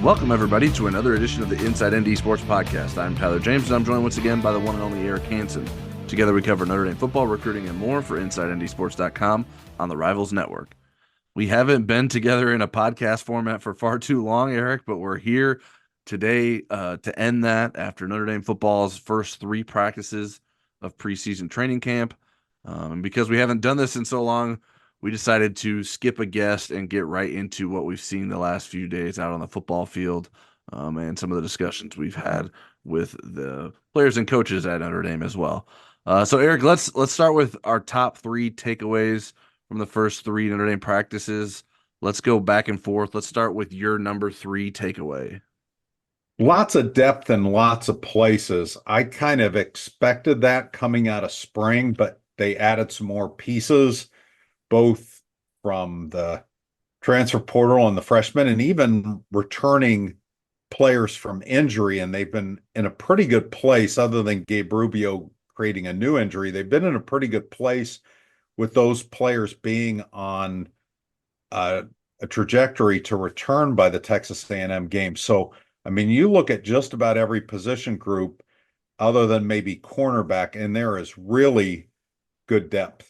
Welcome, everybody, to another edition of the Inside ND Sports Podcast. I'm Tyler James, and I'm joined once again by the one and only Eric Hansen. Together, we cover Notre Dame football, recruiting, and more for InsideNDSports.com on the Rivals Network. We haven't been together in a podcast format for far too long, Eric, but we're here today to end that after Notre Dame football's first three practices of preseason training camp. And because we haven't done this in so long, we decided to skip a guest and get right into what we've seen the last few days out on the football field, and some of the discussions we've had with the players and coaches at Notre Dame as well. So, Eric, let's start with our top three takeaways from the first three Notre Dame practices. Let's go back and forth. Let's start with your number three takeaway. Lots of depth in lots of places. I kind of expected that coming out of spring, but they added some more pieces, both from the transfer portal and the freshmen, and even returning players from injury. And they've been in a pretty good place, other than Gabriel Rubio creating a new injury. They've been in a pretty good place with those players being on a trajectory to return by the Texas A&M game. So, I mean, you look at just about every position group other than maybe cornerback, and there is really good depth.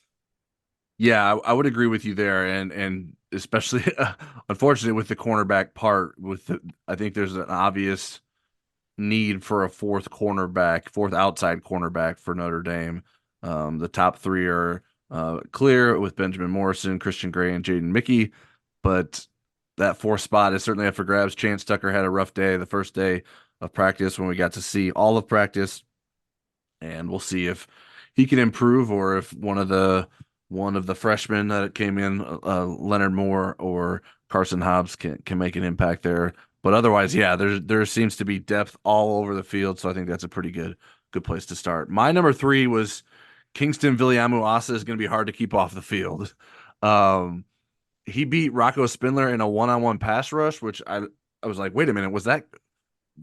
Yeah, I would agree with you there, and especially unfortunately with the cornerback part. I think there's an obvious need for a fourth outside cornerback for Notre Dame. The top three are clear with Benjamin Morrison, Christian Gray, and Jaden Mickey, but that fourth spot is certainly up for grabs. Chance Tucker had a rough day the first day of practice when we got to see all of practice, and we'll see if he can improve or if one of the freshmen that came in, Leonard Moore or Carson Hobbs, can make an impact there. But otherwise, yeah, there seems to be depth all over the field, so I think that's a pretty good place to start. My number three was Kingston Viliamu-Asa is going to be hard to keep off the field. He beat Rocco Spindler in a one-on-one pass rush, which I was like, wait a minute, was that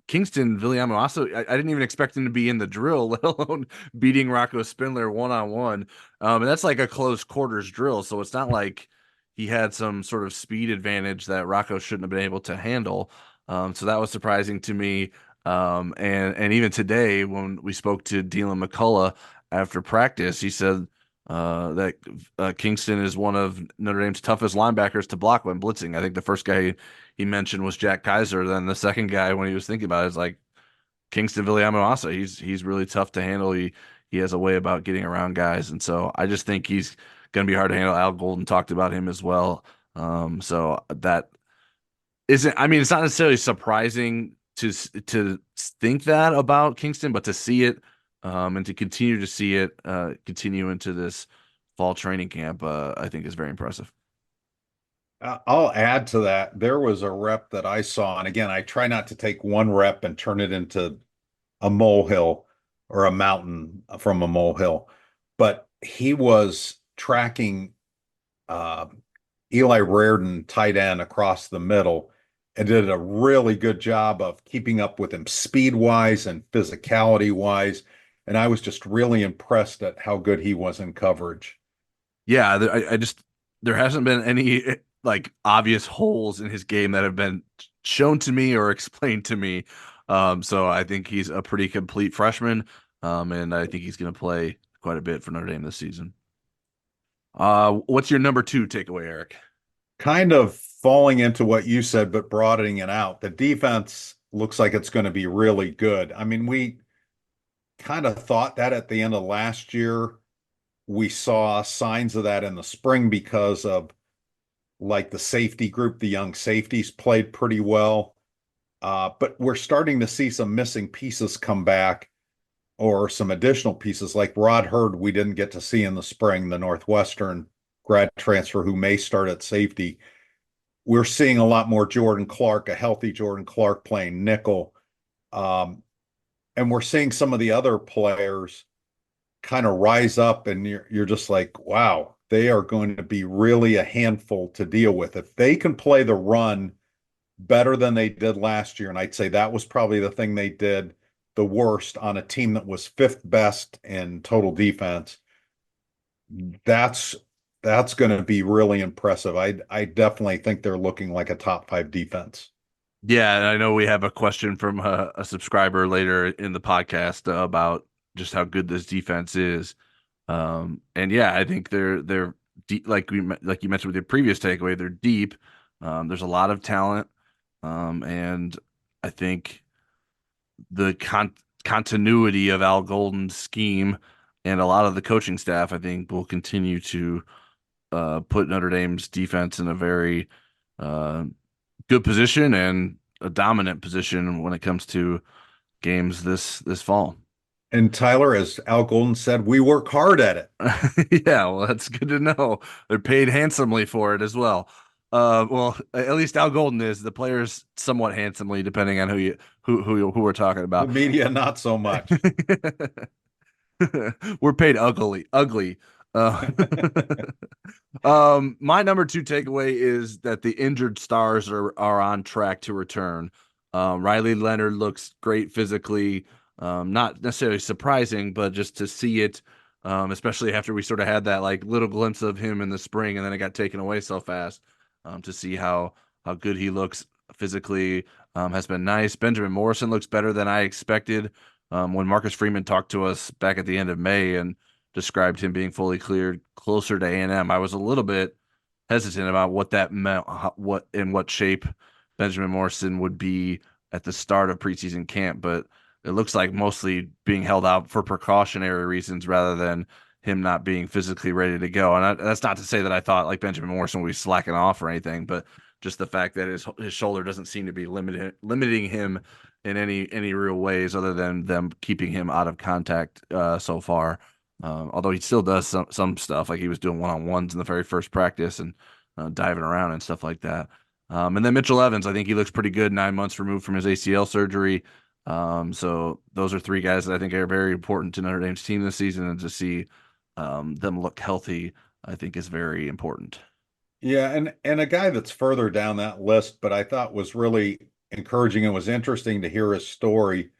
Kingston Viliamu-Asa? I didn't even expect him to be in the drill, let alone beating Rocco Spindler one-on-one. And that's like a close quarters drill, so it's not like he had some sort of speed advantage that Rocco shouldn't have been able to handle. So that was surprising to me. And even today, when we spoke to Dylan McCullough after practice, he said that Kingston is one of Notre Dame's toughest linebackers to block when blitzing. I think the first guy he mentioned was Jack Kaiser. Then the second guy, when he was thinking about it, is like Kingston Viliamu-Asa. He's really tough to handle. He has a way about getting around guys, and so I just think he's going to be hard to handle. Al Golden talked about him as well. So that isn't. I mean, it's not necessarily surprising to think that about Kingston, but to see it. And to continue to see it continue into this fall training camp, I think is very impressive. I'll add to that. There was a rep that I saw, and again, I try not to take one rep and turn it into a molehill or a mountain from a molehill, but he was tracking Eli Reardon, tight end, across the middle, and did a really good job of keeping up with him speed-wise and physicality-wise. And I was just really impressed at how good he was in coverage. Yeah, there hasn't been any like obvious holes in his game that have been shown to me or explained to me. So I think he's a pretty complete freshman, and I think he's going to play quite a bit for Notre Dame this season. What's your number two takeaway, Eric? Kind of falling into what you said, but broadening it out. The defense looks like it's going to be really good. I mean, we kind of thought that at the end of last year. We saw signs of that in the spring because of like the safety group, the young safeties played pretty well. But we're starting to see some missing pieces come back, or some additional pieces like Rod Hurd we didn't get to see in the spring, the Northwestern grad transfer who may start at safety. We're seeing a lot more Jordan Clark, a healthy Jordan Clark playing nickel. And we're seeing some of the other players kind of rise up, and you're just like, wow, they are going to be really a handful to deal with. If they can play the run better than they did last year, and I'd say that was probably the thing they did the worst on a team that was fifth best in total defense, that's going to be really impressive. I definitely think they're looking like a top five defense. Yeah, and I know we have a question from a subscriber later in the podcast about just how good this defense is. And yeah, I think they're deep, like you mentioned with your previous takeaway, they're deep. There's a lot of talent, and I think the continuity of Al Golden's scheme and a lot of the coaching staff, I think, will continue to put Notre Dame's defense in a very uh, good position and a dominant position when it comes to games this fall. And Tyler, as Al Golden said, we work hard at it. Yeah, well, that's good to know. They're paid handsomely for it as well. Well, at least Al Golden is. The players somewhat handsomely, depending on who we're talking The about. media, not so much. We're paid ugly. Uh, my number two takeaway is that the injured stars are on track to return. Riley Leonard looks great physically. Not necessarily surprising, but just to see it, especially after we sort of had that like little glimpse of him in the spring, and then it got taken away so fast. To see how good he looks physically has been nice. Benjamin Morrison looks better than I expected. When Marcus Freeman talked to us back at the end of May and described him being fully cleared closer to A&M, I was a little bit hesitant about what that meant, what in what shape Benjamin Morrison would be at the start of preseason camp, but it looks like mostly being held out for precautionary reasons rather than him not being physically ready to go. And that's not to say that I thought like Benjamin Morrison would be slacking off or anything, but just the fact that his shoulder doesn't seem to be limiting him in any real ways other than them keeping him out of contact so far. Although he still does some stuff, like he was doing one-on-ones in the very first practice and diving around and stuff like that. And then Mitchell Evans, I think he looks pretty good 9 months removed from his ACL surgery. So those are three guys that I think are very important to Notre Dame's team this season, and to see them look healthy, I think is very important. Yeah, and a guy that's further down that list, but I thought was really encouraging and was interesting to hear his story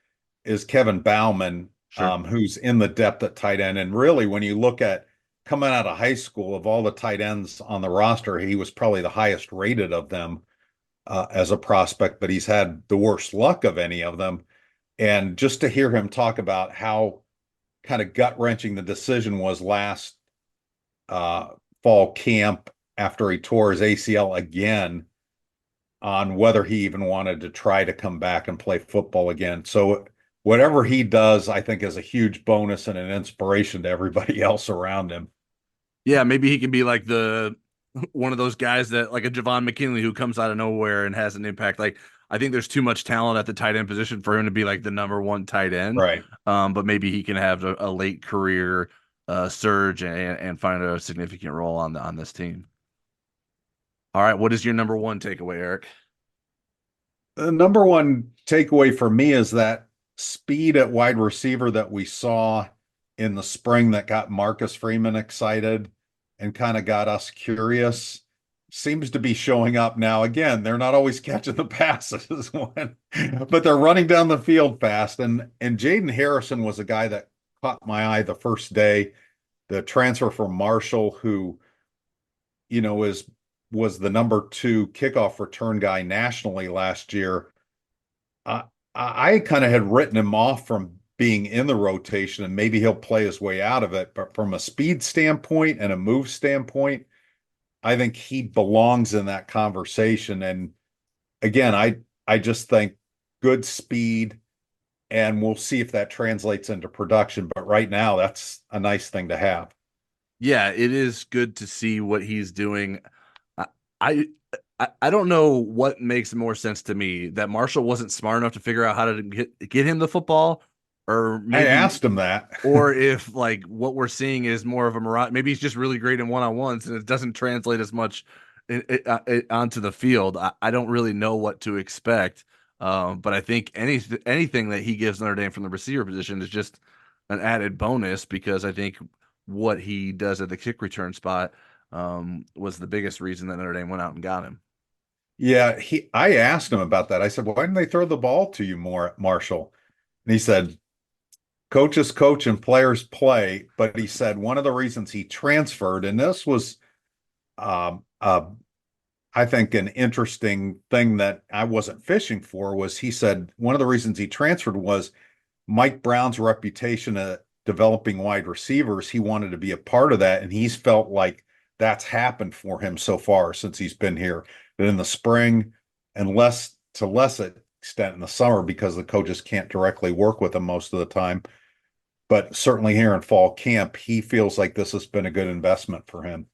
is Kevin Bauman, Sure. who's in the depth at tight end. And really, when you look at coming out of high school, of all the tight ends on the roster, he was probably the highest rated of them as a prospect, but he's had the worst luck of any of them. And just to hear him talk about how kind of gut wrenching the decision was last uh, fall camp after he tore his ACL again on whether he even wanted to try to come back and play football again. So whatever he does, I think is a huge bonus and an inspiration to everybody else around him. Yeah, maybe he can be like the one of those guys that like a Javon McKinley who comes out of nowhere and has an impact. Like I think there's too much talent at the tight end position for him to be like the number one tight end. Right. But maybe he can have a late career surge and find a significant role on this team. All right, what is your number one takeaway, Eric? The number one takeaway for me is that speed at wide receiver that we saw in the spring that got Marcus Freeman excited and kind of got us curious seems to be showing up now. Again, they're not always catching the passes but they're running down the field fast. And Jaden Harrison was a guy that caught my eye the first day, the transfer from Marshall, who, was the number two kickoff return guy nationally last year. I I kind of had written him off from being in the rotation, and maybe he'll play his way out of it. But from a speed standpoint and a move standpoint, I think he belongs in that conversation. And again, I just think good speed, and we'll see if that translates into production. But right now, that's a nice thing to have. Yeah, it is good to see what he's doing. I, I I don't know what makes more sense to me, that Marshall wasn't smart enough to figure out how to get him the football, or I maybe, asked him that. or if like what we're seeing is more of a mirage. Maybe he's just really great in one-on-ones and it doesn't translate as much onto the field. I don't really know what to expect. But I think anything that he gives Notre Dame from the receiver position is just an added bonus, because I think what he does at the kick return spot was the biggest reason that Notre Dame went out and got him. Yeah, I asked him about that. I said, "Why didn't they throw the ball to you more, Marshall?" And he said, "Coaches coach and players play." But he said one of the reasons he transferred, and this was, um, uh, I think an interesting thing that I wasn't fishing for was he said one of the reasons he transferred was Mike Brown's reputation at developing wide receivers. He wanted to be a part of that, and he's felt like that's happened for him so far since he's been here. That in the spring, and less extent in the summer because the coaches can't directly work with him most of the time. But certainly here in fall camp, he feels like this has been a good investment for him.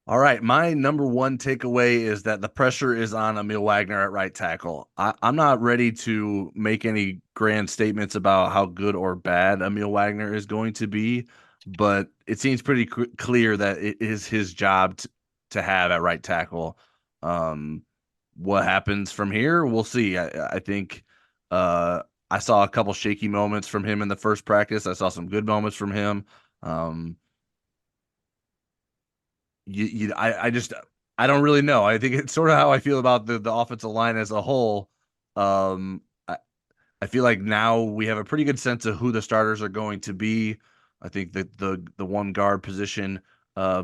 All right, my number one takeaway is that the pressure is on Emil Wagner at right tackle. I'm not ready to make any grand statements about how good or bad Emil Wagner is going to be, but it seems pretty clear that it is his job to have at right tackle. Um, what happens from here, we'll see. I think uh, I saw a couple shaky moments from him in the first practice. I saw some good moments from him. Um, I just I don't really know. I think it's sort of how I feel about the offensive line as a whole. Um, I, I feel like now we have a pretty good sense of who the starters are going to be. I think that the one guard position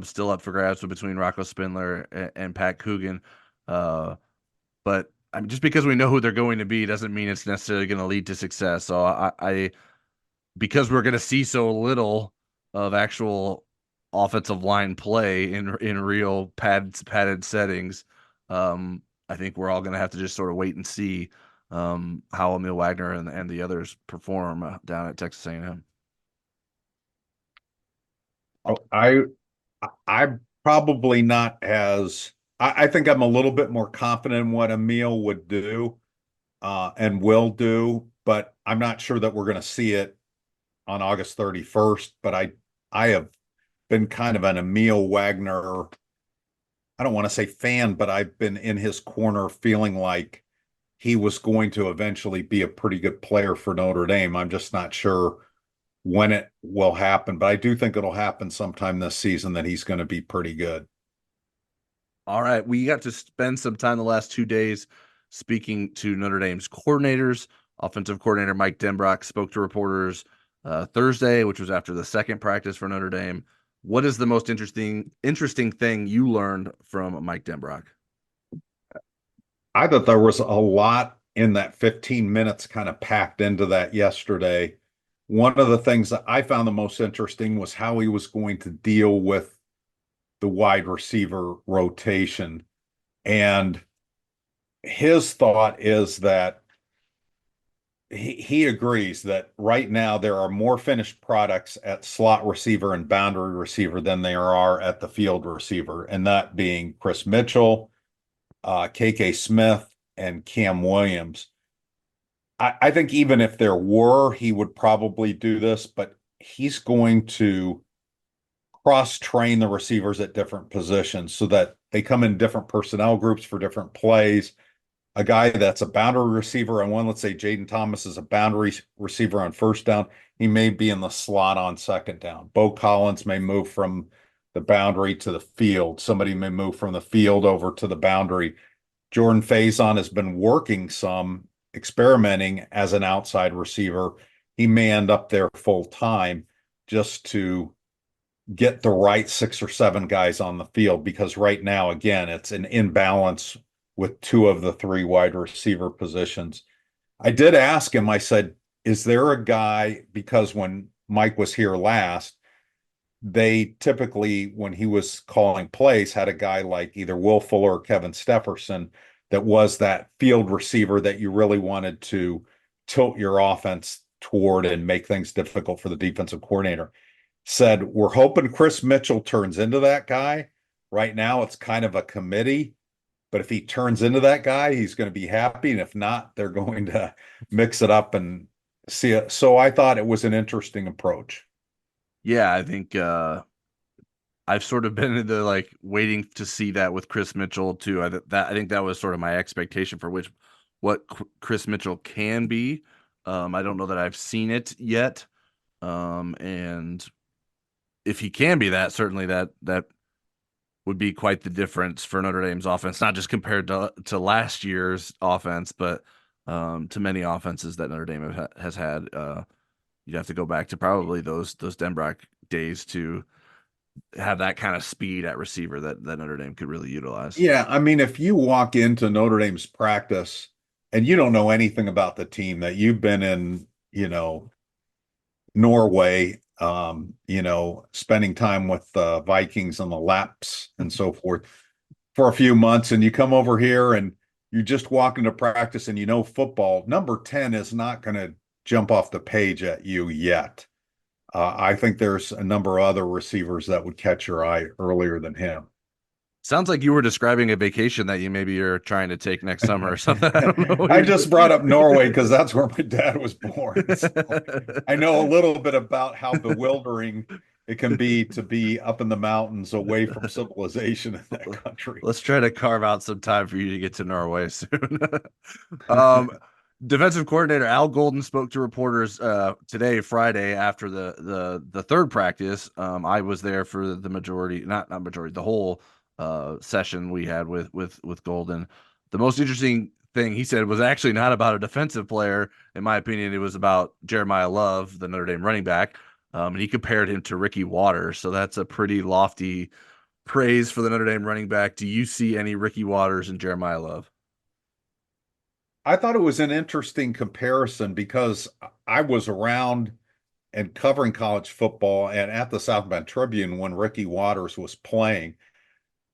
still up for grabs between Rocco Spindler and Pat Coogan. But I mean, just because we know who they're going to be doesn't mean it's necessarily going to lead to success. So I because we're going to see so little of actual offensive line play in real padded settings. I think we're all going to have to just sort of wait and see how Emil Wagner and the others perform down at Texas A&M. Oh, I'm probably not as I think I'm a little bit more confident in what Emil would do and will do, but I'm not sure that we're going to see it on August 31st. But I have been kind of an Emil Wagner, I don't want to say fan, but I've been in his corner feeling like he was going to eventually be a pretty good player for Notre Dame. I'm just not sure when it will happen, but I do think it'll happen sometime this season that he's going to be pretty good. All right, we got to spend some time the last 2 days speaking to Notre Dame's coordinators. Offensive coordinator Mike Denbrock spoke to reporters Thursday, which was after the second practice for Notre Dame. What is the most interesting thing you learned from Mike Denbrock? I thought there was a lot in that 15 minutes kind of packed into that yesterday. One of the things that I found the most interesting was how he was going to deal with the wide receiver rotation. And his thought is that he agrees that right now there are more finished products at slot receiver and boundary receiver than there are at the field receiver, and that being Chris Mitchell, KK Smith, and Cam Williams. I think even if there were, he would probably do this, but he's going to cross train the receivers at different positions so that they come in different personnel groups for different plays. A guy that's a boundary receiver on one, let's say Jaden Thomas is a boundary receiver on first down, he may be in the slot on second down. Bo Collins may move from the boundary to the field. Somebody may move from the field over to the boundary. Jordan Faison has been working some, experimenting as an outside receiver. He may end up there full time just to get the right 6 or 7 guys on the field because right now, again, it's an imbalance with 2 of the 3 wide receiver positions. I did ask him, I said, is there a guy, because when Mike was here last, they typically, when he was calling plays, had a guy like either Will Fuller or Kevin Stefferson that was that field receiver that you really wanted to tilt your offense toward and make things difficult for the defensive coordinator. Said, we're hoping Chris Mitchell turns into that guy. Right now, it's kind of a committee, but if he turns into that guy, he's going to be happy. And if not, they're going to mix it up and see it. So I thought it was an interesting approach. Yeah, I think I've sort of been in the like waiting to see that with Chris Mitchell too. I think that was sort of my expectation for what Chris Mitchell can be. I don't know that I've seen it yet. And if he can be that, certainly that would be quite the difference for Notre Dame's offense, not just compared to last year's offense, but to many offenses that Notre Dame has had. You'd have to go back to probably those Denbrock days to have that kind of speed at receiver that Notre Dame could really utilize. Yeah, I mean, if you walk into Notre Dame's practice and you don't know anything about the team, that you've been in, Norway, spending time with the Vikings and the Laps and so forth for a few months, and you come over here and you just walk into practice and football, number 10 is not going to jump off the page at you yet. I think there's a number of other receivers that would catch your eye earlier than him. Sounds like you were describing a vacation that you maybe you're trying to take next summer or something. I don't know what I you're just brought up Norway because that's where my dad was born. So I know a little bit about how bewildering it can be up in the mountains away from civilization in that country. Let's try to carve out some time for you to get to Norway soon. um, Defensive coordinator Al Golden spoke to reporters today, Friday, after the third practice. I was there for the majority, not majority, the whole session we had with Golden. The most interesting thing he said was actually not about a defensive player. In my opinion, it was about Jeremiah Love, the Notre Dame running back, and he compared him to Ricky Waters. So that's a pretty lofty praise for the Notre Dame running back. Do you see any Ricky Waters and Jeremiah Love? I thought it was an interesting comparison because I was around and covering college football and at the South Bend Tribune when Ricky Waters was playing.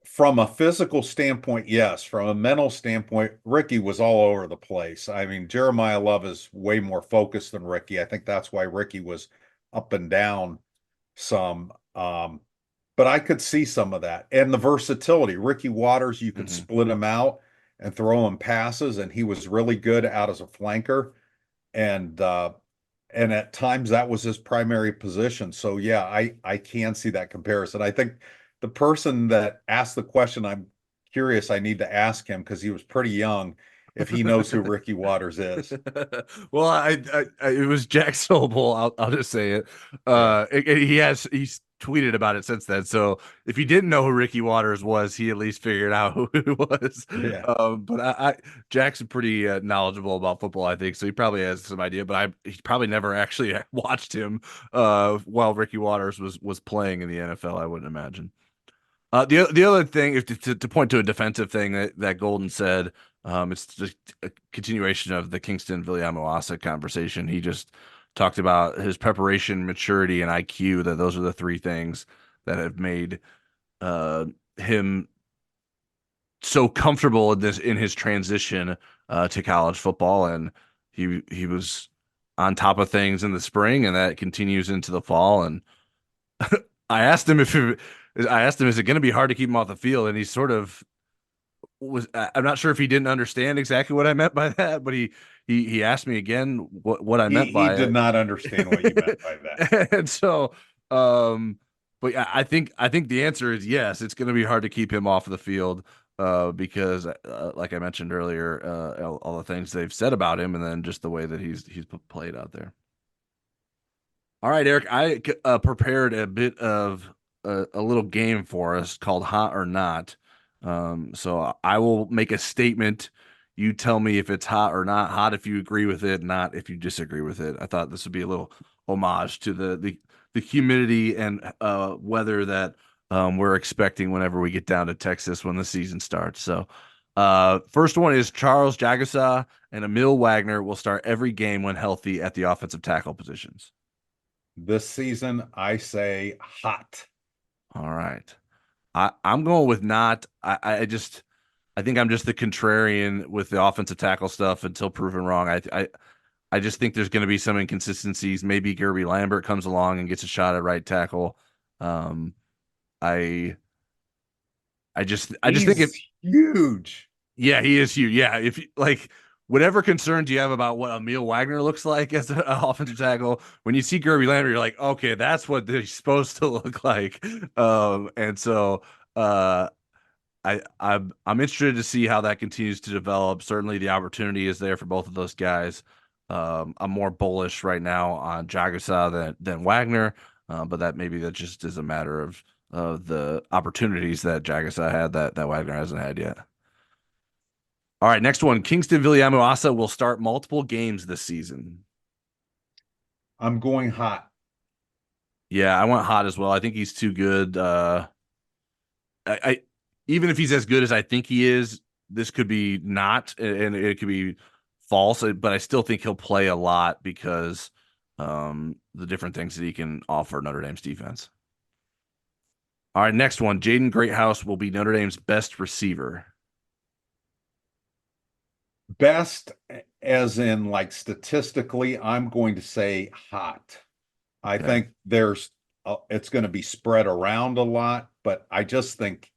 From a physical standpoint, yes. From a mental standpoint, Ricky was all over the place. I mean, Jeremiah Love is way more focused than Ricky. I think that's why Ricky was up and down some. But I could see some of that. And the versatility. Ricky Waters, you could Mm-hmm. split him out and throw him passes, and he was really good out as a flanker. And and at times that was his primary position. So yeah, I can see that comparison. I think the person that asked the question, I'm curious, I need to ask him because he was pretty young, if he knows who Ricky Waters is. Well, it was Jack Sobel. I'll just say it. Yeah. He's tweeted about it since then. So if he didn't know who Ricky Waters was, he at least figured out who it was. Yeah. But Jack's pretty knowledgeable about football, I think, so he probably has some idea. But he probably never actually watched him while Ricky Waters was playing in the NFL. I wouldn't imagine. The other thing, if to point to a defensive thing that Golden said, it's just a continuation of the Kingston Viliamu-Asa conversation. He just talked about his preparation, maturity, and IQ. That those are the three things that have made uh, him so comfortable in his transition to college football, and he was on top of things in the spring, and that continues into the fall. And I asked him I asked him, is it going to be hard to keep him off the field? And he sort of was. I'm not sure if he didn't understand exactly what I meant by that, but he asked me again what I meant He by did it, not understand what you meant by that. and so, but yeah, I think the answer is yes. It's going to be hard to keep him off the field. Because, like I mentioned earlier, all the things they've said about him, and then just the way that he's played out there. All right, Eric, I prepared a bit of a little game for us called Hot or Not. So I will make a statement. You tell me if it's hot or not hot, if you agree with it, not if you disagree with it. I thought this would be a little homage to the humidity and weather that we're expecting whenever we get down to Texas when the season starts. So, first one is Charles Jagusah and Emil Wagner will start every game when healthy at the offensive tackle positions. This season, I say hot. All right. I'm going with not. I think I'm just the contrarian with the offensive tackle stuff until proven wrong. I just think there's going to be some inconsistencies. Maybe Gerby Lambert comes along and gets a shot at right tackle. Um, I I just think He's it. huge. Yeah, he is huge. Yeah, if you like whatever concerns you have about what Emil Wagner looks like as an offensive tackle, when you see Gerby Lambert, you're like, okay, that's what they're supposed to look like. And so I'm interested to see how that continues to develop. Certainly, the opportunity is there for both of those guys. I'm more bullish right now on Jagusah than Wagner, but that just is a matter of the opportunities that Jagusah had that Wagner hasn't had yet. All right, next one. Kingston Viliamu-Asa will start multiple games this season. I'm going hot. Yeah, I went hot as well. I think he's too good. I even if he's as good as I think he is, this could be not, and it could be false. But I still think he'll play a lot because the different things that he can offer Notre Dame's defense. All right, next one. Jaden Greathouse will be Notre Dame's best receiver. Best, as in like statistically, I'm going to say hot. I Okay. think it's going to be spread around a lot, but I just think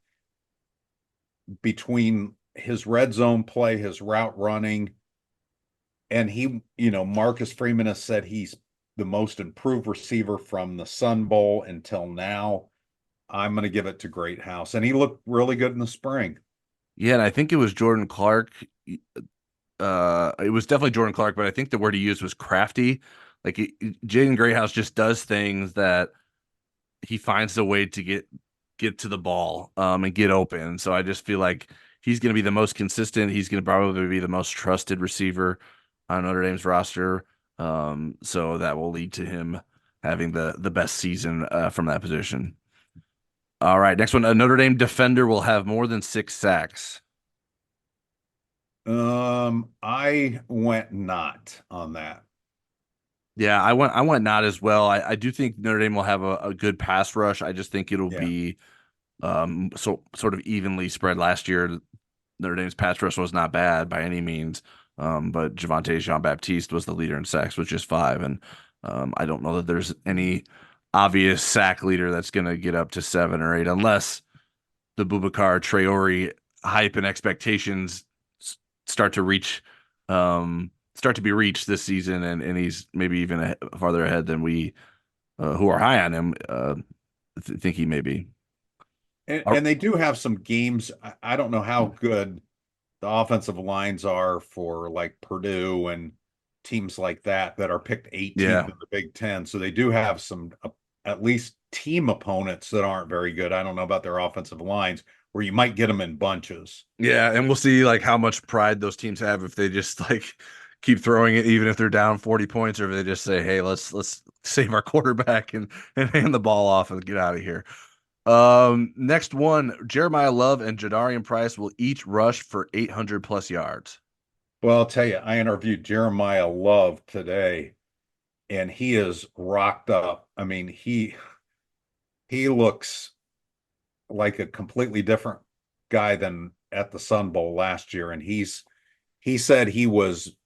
between his red zone play, his route running, and Marcus Freeman has said he's the most improved receiver from the Sun Bowl until now. I'm going to give it to Greathouse, and he looked really good in the spring. Yeah, and I think it was Jordan Clark. It was definitely Jordan Clark, but I think the word he used was crafty. Like Jaden Greathouse just does things that he finds a way to get to the ball and get open. So I just feel like he's going to be the most consistent. He's going to probably be the most trusted receiver on Notre Dame's roster. So that will lead to him having the best season from that position. All right, next one. A Notre Dame defender will have more than 6 sacks. I went not on that. Yeah, I went not as well. I do think Notre Dame will have a good pass rush. I just think it'll Yeah. be so sort of evenly spread. Last year, Notre Dame's pass rush was not bad by any means. But Javonte Jean-Baptiste was the leader in sacks with just 5. And I don't know that there's any obvious sack leader that's going to get up to 7 or 8 unless the Boubacar Traore hype and expectations start to start to be reached this season, and he's maybe even farther ahead than we who are high on him think he may be. And they do have some games. I don't know how good the offensive lines are for like Purdue and teams like that are picked 18th Yeah, in the Big Ten. So they do have some at least team opponents that aren't very good. I don't know about their offensive lines where you might get them in bunches. yeah, and we'll see like how much pride those teams have if they just like keep throwing it, even if they're down 40 points, or if they just say, "Hey, let's save our quarterback and hand the ball off and get out of here." Next one, Jeremiah Love and Jadarian Price will each rush for 800 plus yards. Well, I'll tell you, I interviewed Jeremiah Love today, and he is rocked up. I mean, he looks like a completely different guy than at the Sun Bowl last year. And he said he was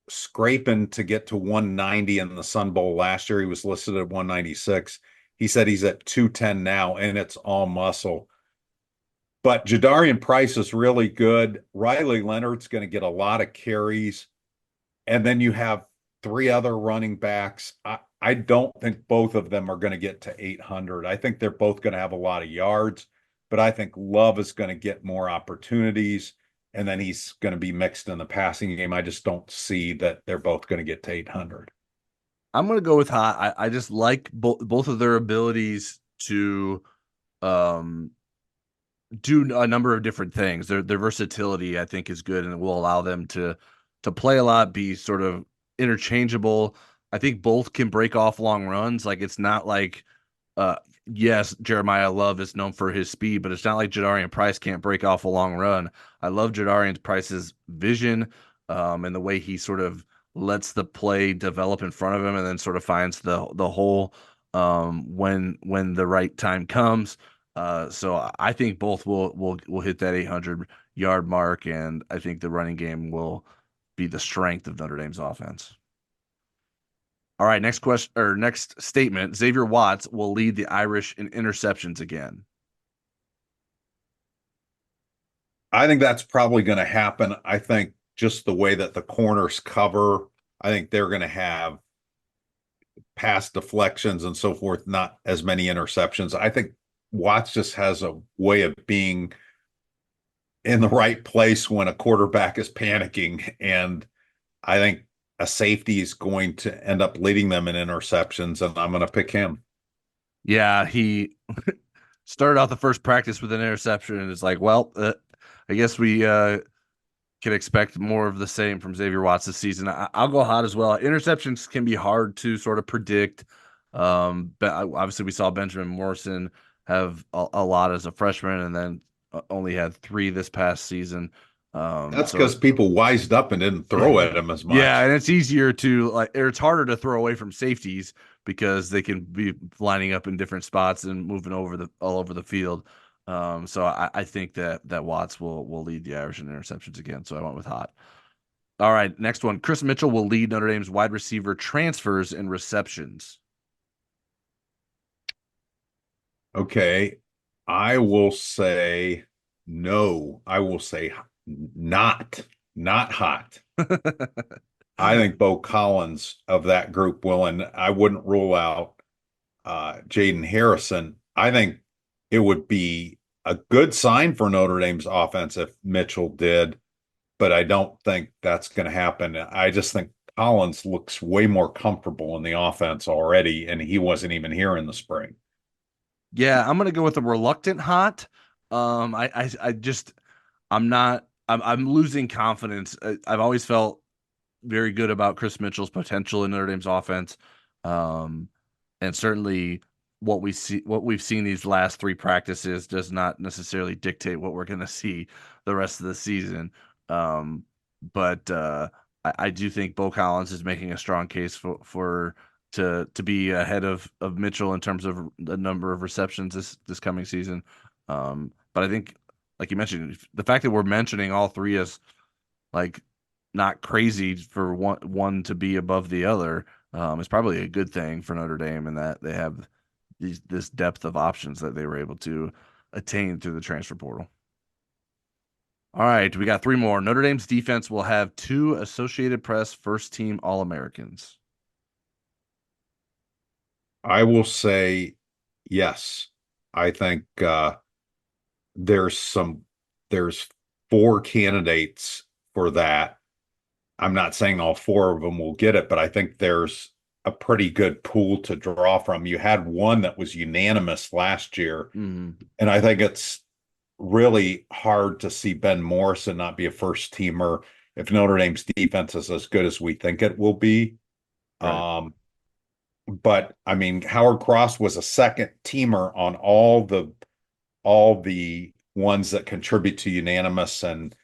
scraping to get to 190 in the Sun Bowl last year. He was listed at 196. He said he's at 210 now, and it's all muscle. But Jadarian Price is really good. Riley Leonard's going to get a lot of carries. And then you have 3 other running backs. I don't think both of them are going to get to 800. I think they're both going to have a lot of yards, but I think Love is going to get more opportunities, and then he's going to be mixed in the passing game. I just don't see that they're both going to get to 800. I'm gonna go with hot. I just like both of their abilities to um do a number of different things. Their versatility, I think, is good, and it will allow them to play a lot, be sort of interchangeable. I think both can break off long runs. Like it's not like, uh, yes, Jeremiah Love is known for his speed, but it's not like Jadarian Price can't break off a long run. I love Jadarian Price's vision, and the way he sort of lets the play develop in front of him, and then sort of finds the hole when the right time comes. So I think both will hit that 800-yard mark, and I think the running game will be the strength of Notre Dame's offense. All right, next question or next statement. Xavier Watts will lead the Irish in interceptions again. I think that's probably going to happen. I think just the way that the corners cover, I think they're going to have pass deflections and so forth, not as many interceptions. I think Watts just has a way of being in the right place when a quarterback is panicking. And I think a safety is going to end up leading them in interceptions, and I'm going to pick him. Yeah, he started out the first practice with an interception, and it's like, well, I guess we can expect more of the same from Xavier Watts this season. I'll go hot as well. Interceptions can be hard to sort of predict. But obviously we saw Benjamin Morrison have a lot as a freshman, and then only had 3 this past season. That's So because people wised up and didn't throw at him as yeah, much. and it's easier to or it's harder to throw away from safeties because they can be lining up in different spots and moving over the all over the field. So I think that Watts will lead the average in interceptions again. So I went with Hot. All right, next one. Chris Mitchell will lead Notre Dame's wide receiver transfers in receptions. Okay. I will say no. I will say not hot. I think Bo Collins of that group will, and I wouldn't rule out Jaden Harrison. I think it would be a good sign for Notre Dame's offense if Mitchell did, but I don't think that's going to happen. I just think Collins looks way more comfortable in the offense already, and he wasn't even here in the spring. Yeah, I'm gonna go with a reluctant Hot. I just I'm not I'm losing confidence. I've always felt very good about Chris Mitchell's potential in Notre Dame's offense. Um, and certainly what we've seen these last 3 practices does not necessarily dictate what we're going to see the rest of the season. Um, but I do think Bo Collins is making a strong case for to be ahead of Mitchell in terms of the number of receptions this coming season. But I think, like you mentioned, the fact that we're mentioning all 3 as like not crazy for one to be above the other is probably a good thing for Notre Dame, and that they have this depth of options that they were able to attain through the transfer portal. All right, we got 3 more. Notre Dame's defense will have 2 Associated Press first team All Americans. I will say yes. I think there's some there's 4 candidates for that. I'm not saying all 4 of them will get it, but I think there's a pretty good pool to draw from. You had one that was unanimous last year, Mm-hmm. and I think it's really hard to see Ben Morrison not be a first teamer if Notre Dame's defense is as good as we think it will be. Right. Um, but I mean, Howard Cross was a second teamer on all the ones that contribute to unanimous and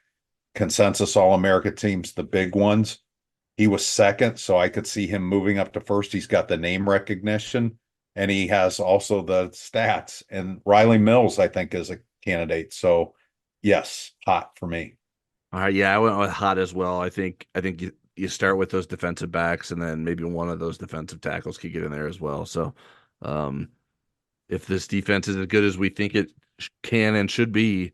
consensus All-America teams, the big ones. He was second, so I could see him moving up to first. He's got the name recognition and he has also the stats. And Riley Mills, I think, is a candidate. So, yes, hot for me. All right, yeah, I went with Hot as well. I think you start with those defensive backs, and then maybe one of those defensive tackles could get in there as well. So, um, if this defense is as good as we think it can and should be,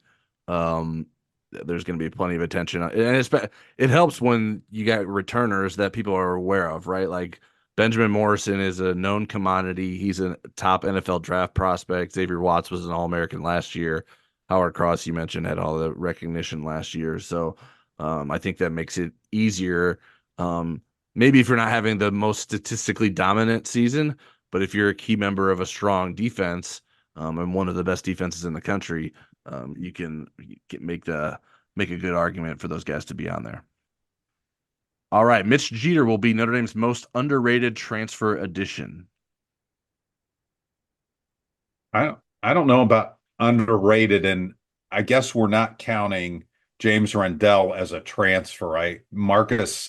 um, there's going to be plenty of attention. And it helps when you got returners that people are aware of, right? Like Benjamin Morrison is a known commodity. He's a top NFL draft prospect. Xavier Watts was an All-American last year. Howard Cross, you mentioned, had all the recognition last year. So I think that makes it easier. Um, Maybe if you're not having the most statistically dominant season, but if you're a key member of a strong defense and one of the best defenses in the country, make a good argument for those guys to be on there. All right, Mitch Jeter will be Notre Dame's most underrated transfer addition. I don't know about underrated, and I guess we're not counting James Rendell as a transfer. I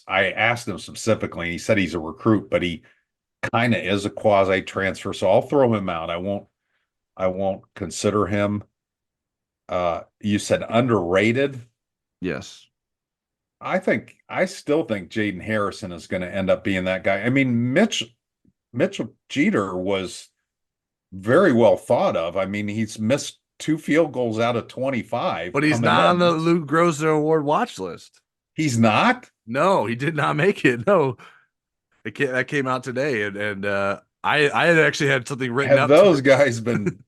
asked him specifically, and he said he's a recruit, but he kind of is a quasi transfer, so I'll throw him out. I won't consider him. You said underrated. Yes. I still think Jaden Harrison is going to end up being that guy. I mean, Mitchell Jeter was very well thought of. I mean, he's missed 2 field goals out of 25 But he's coming not on in. the Luke Grosser Award watch list. He's not. No, he did not make it. No, that came out today, and I had actually had something written Have up to. those guys been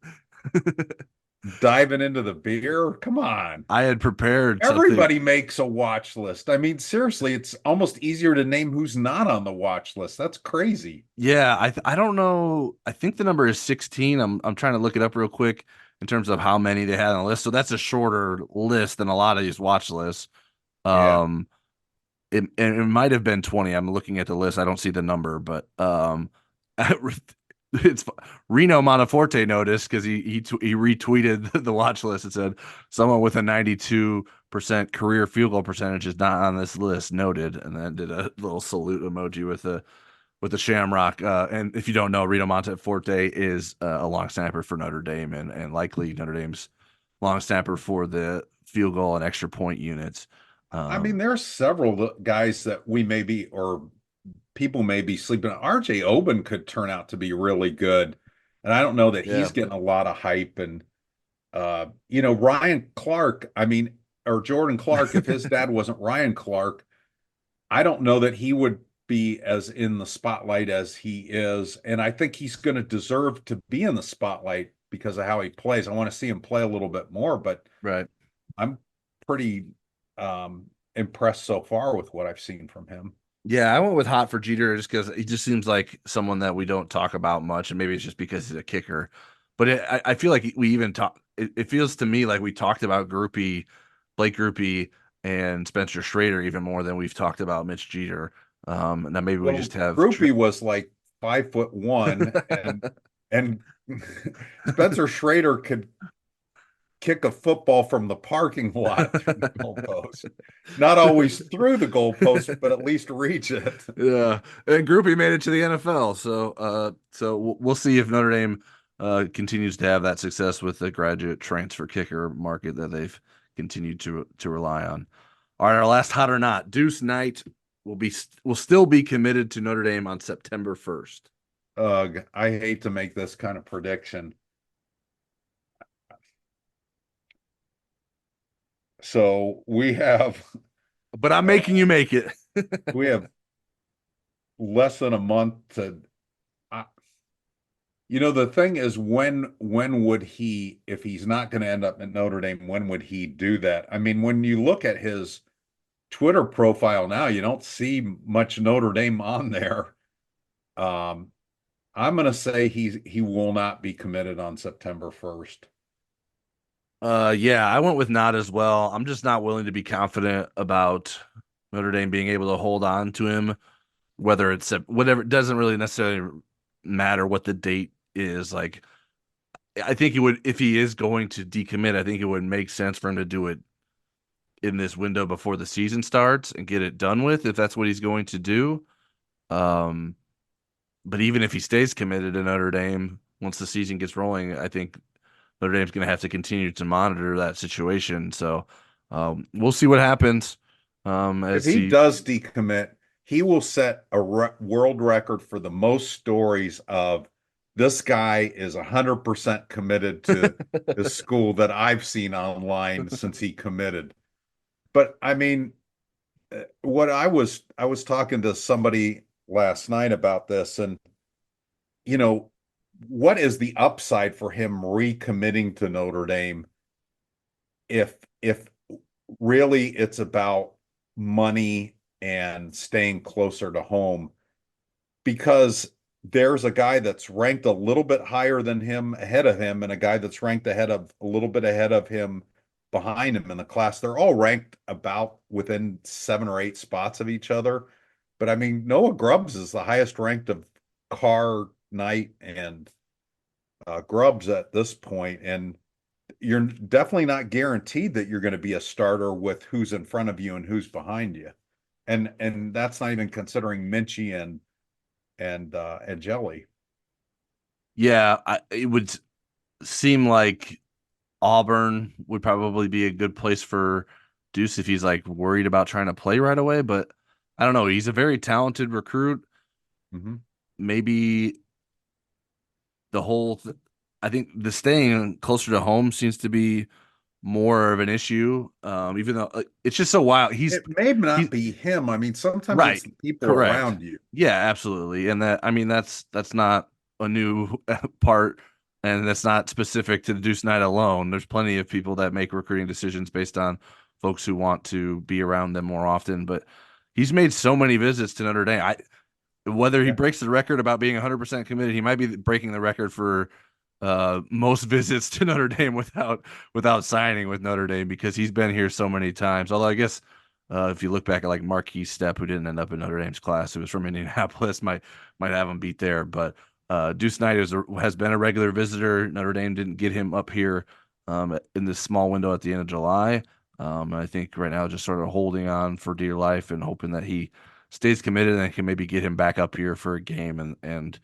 diving into the beer? Come on. I had prepared something. Everybody makes a watch list. I mean, seriously, it's almost easier to name who's not on the watch list. That's crazy. Yeah, I don't know. I think the number is 16. I'm trying to look it up real quick in terms of how many they had on the list. So that's a shorter list than a lot of these watch lists. Yeah. Um, it might have been 20. I'm looking at the list. I don't see the number, but it's Reno Monteforte noticed because he retweeted the watch list and said someone with a 92% career field goal percentage is not on this list noted, and then did a little salute emoji with the shamrock. And if you don't know, Reno Monteforte is a long snapper for Notre Dame, and likely Notre Dame's long snapper for the field goal and extra point units. I mean, Um, there's several guys that we may be, or people may be sleeping on. RJ Oben could turn out to be really good. And I don't know that yeah, he's getting a lot of hype. And Ryan Clark, I mean, or Jordan Clark, if his dad wasn't Ryan Clark, I don't know that he would be as in the spotlight as he is. And I think he's going to deserve to be in the spotlight because of how he plays. I want to see him play a little bit more, but right. I'm pretty impressed so far with what I've seen from him. Yeah, I went with Hot for Jeter just because he just seems like someone that we don't talk about much, and maybe it's just because he's a kicker. But I feel like we even talk. It feels to me like we talked about Blake Groupie, and Spencer Schrader even more than we've talked about Mitch Jeter. And then maybe we just Well, have. Groupie was like 5'1", and Spencer Schrader could kick a football from the parking lot through the goalpost. Not always through the goalpost, but at least reach it. Yeah, and Groupie made it to the NFL, so we'll see if Notre Dame continues to have that success with the graduate transfer kicker market that they've continued to rely on. All right, our last hot or not, Duce Knight will still be committed to Notre Dame on September 1st. Ugh, I hate to make this kind of prediction. So But I'm uh, making you make it. we have less than a month to. I, the thing is, when would he, if he's not going to end up at Notre Dame, when would he do that? I mean, when you look at his Twitter profile now, you don't see much Notre Dame on there. Um, I'm going to say he will not be committed on September 1st. Yeah, I went with not as well. I'm just not willing to be confident about Notre Dame being able to hold on to him, whether it's whatever. It doesn't really necessarily matter what the date is. Like, I think it would, if he is going to decommit, I think it would make sense for him to do it in this window before the season starts and get it done with, if that's what he's going to do. Um, but even if he stays committed to Notre Dame once the season gets rolling, I think Notre Dame's going to have to continue to monitor that situation. So we'll see what happens If as he he. does decommit, he will set a world record for the most stories of this guy is 100% committed to the school that I've seen online since he committed. But I mean, what I was talking to somebody last night about this, and you know, what is the upside for him recommitting to Notre Dame if really it's about money and staying closer to home? Because there's a guy that's ranked a little bit higher than him ahead of him, and a guy that's ranked ahead of a little bit ahead of him behind him in the class. They're all ranked about within 7 or 8 spots of each other. But I mean, Noah Grubbs is the highest ranked of Carr, Knight, and Grubbs at this point, and you're definitely not guaranteed that you're going to be a starter with who's in front of you and who's behind you. And that's not even considering Minchie and Jelly. Yeah, it would seem like Auburn would probably be a good place for Deuce if he's like worried about trying to play right away. But I don't know. He's a very talented recruit. Mm-hmm. Maybe the I think the staying closer to home seems to be more of an issue. Even though it's just so wild. It may He's not be him. I mean, sometimes it's right. the people Correct. around you. Yeah, absolutely. And that, I mean, that's not a new part, and that's not specific to the Deuce Knight alone. There's plenty of people that make recruiting decisions based on folks who want to be around them more often. But he's made so many visits to Notre Dame. Whether he Yeah. breaks the record about being 100% committed, he might be breaking the record for most visits to Notre Dame without signing with Notre Dame, because he's been here so many times. Although I guess if you look back at like Marquis Stepp, who didn't end up in Notre Dame's class, who was from Indianapolis, might have him beat there. But Duce Knight has been a regular visitor. Notre Dame didn't get him up here in this small window at the end of July. I think right now just sort of holding on for dear life and hoping that he stays committed and can maybe get him back up here for a game and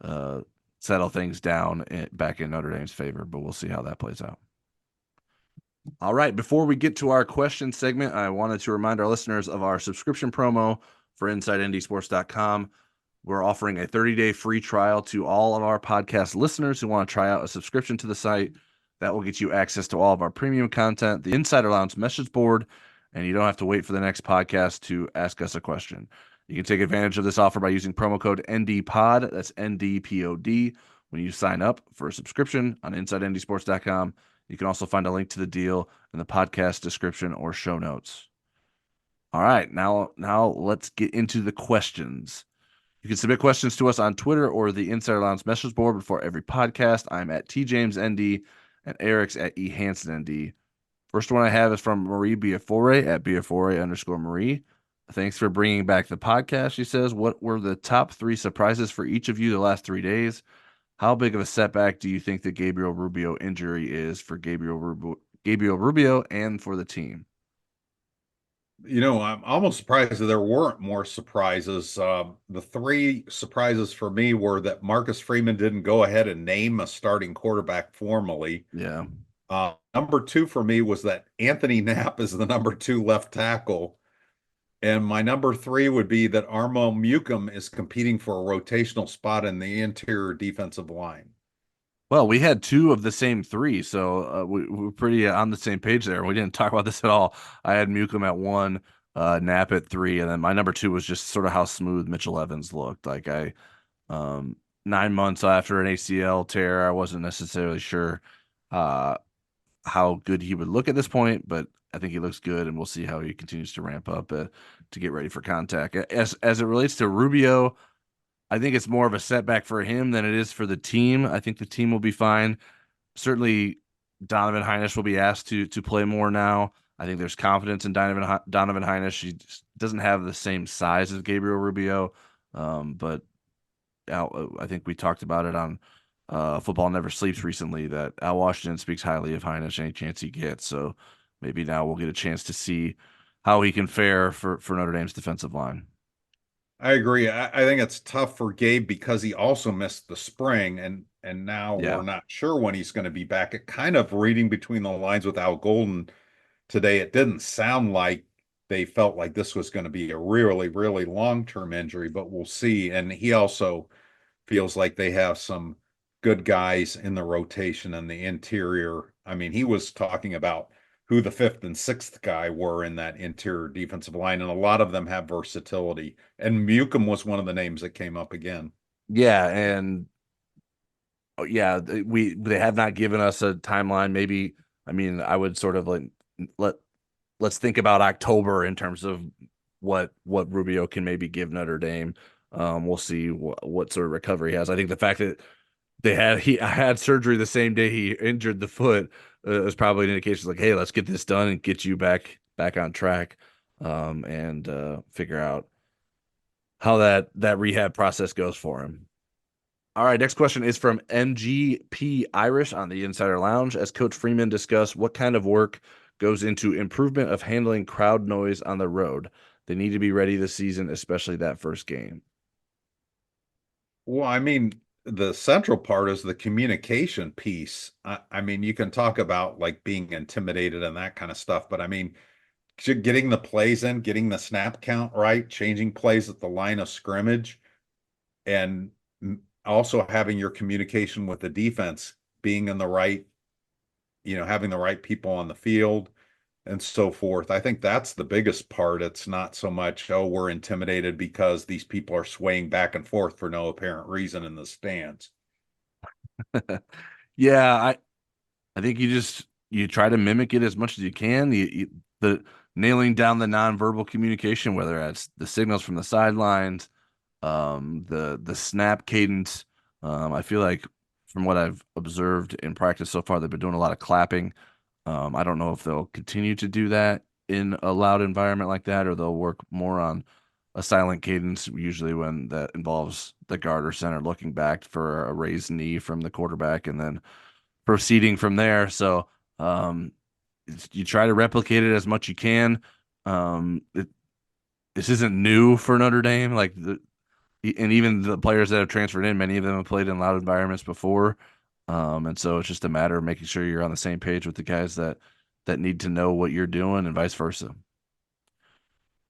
uh, settle things down back in Notre Dame's favor. But we'll see how that plays out. All right. Before we get to our question segment, I wanted to remind our listeners of our subscription promo for InsideNDSports.com. We're offering a 30-day free trial to all of our podcast listeners who want to try out a subscription to the site. That will get you access to all of our premium content, the Insider Lounge message board, and you don't have to wait for the next podcast to ask us a question. You can take advantage of this offer by using promo code NDPOD, that's NDPOD, when you sign up for a subscription on InsideNDSports.com. You can also find a link to the deal in the podcast description or show notes. All right, now let's get into the questions. You can submit questions to us on Twitter or the Insider Lounge message board before every podcast. I'm at TJamesND and Eric's at EHansenND. First one I have is from Marie Biafore at Biafore_Marie. Thanks for bringing back the podcast, she says. What were the top 3 surprises for each of you the last 3 days? How big of a setback do you think the Gabriel Rubio injury is for Gabriel Rubio and for the team? I'm almost surprised that there weren't more surprises. The 3 surprises for me were that Marcus Freeman didn't go ahead and name a starting quarterback formally. Yeah. Number 2 for me was that Anthony Knapp is the number 2 left tackle. And my number 3 would be that Armo Mucum is competing for a rotational spot in the interior defensive line. Well, we had 2 of the same 3, so we're pretty on the same page there. We didn't talk about this at all. I had Mucum at 1, Knapp at 3, and then my number 2 was just sort of how smooth Mitchell Evans looked. Like 9 months after an ACL tear, I wasn't necessarily sure how good he would look at this point, but I think he looks good, and we'll see how he continues to ramp up to get ready for contact. As it relates to Rubio, I think it's more of a setback for him than it is for the team. I think the team will be fine. Certainly, Donovan Heinisch will be asked to play more now. I think there's confidence in Donovan Heinisch. He just doesn't have the same size as Gabriel Rubio, but I think we talked about it on Football Never Sleeps recently that Al Washington speaks highly of Heinisch any chance he gets. So maybe now we'll get a chance to see how he can fare for Notre Dame's defensive line. I agree. I think it's tough for Gabe because he also missed the spring, and now Yeah. we're not sure when he's going to be back. It kind of reading between the lines with Al Golden today, it didn't sound like they felt like this was going to be a really, really long-term injury, but we'll see. And he also feels like they have some good guys in the rotation and the interior. I mean, he was talking about who the 5th and 6th guy were in that interior defensive line, and a lot of them have versatility. And Mucum was one of the names that came up again. Yeah, and yeah, they have not given us a timeline. Maybe, I mean, I would sort of like let's think about October in terms of what Rubio can maybe give Notre Dame. We'll see what sort of recovery he has. I think the fact that he had surgery the same day he injured the foot is probably an indication like, hey, let's get this done and get you back on track, and figure out how that rehab process goes for him. All right, next question is from MGP Irish on the Insider Lounge. As Coach Freeman discussed, what kind of work goes into improvement of handling crowd noise on the road? They need to be ready this season, especially that first game. Well, I mean, the central part is the communication piece. I mean, you can talk about like being intimidated and that kind of stuff, but I mean, getting the plays in, getting the snap count right, changing plays at the line of scrimmage, and also having your communication with the defense being in the right, having the right people on the field and so forth. I think that's the biggest part. It's not so much, oh, we're intimidated because these people are swaying back and forth for no apparent reason in the stands. Yeah, I think you try to mimic it as much as you can. The nailing down the nonverbal communication, whether it's the signals from the sidelines, the snap cadence. I feel like from what I've observed in practice so far, they've been doing a lot of clapping. I don't know if they'll continue to do that in a loud environment like that, or they'll work more on a silent cadence usually when that involves the guard or center looking back for a raised knee from the quarterback and then proceeding from there. So um, you try to replicate it as much you can. This isn't new for Notre Dame. And even the players that have transferred in, many of them have played in loud environments before. And so it's just a matter of making sure you're on the same page with the guys that need to know what you're doing and vice versa.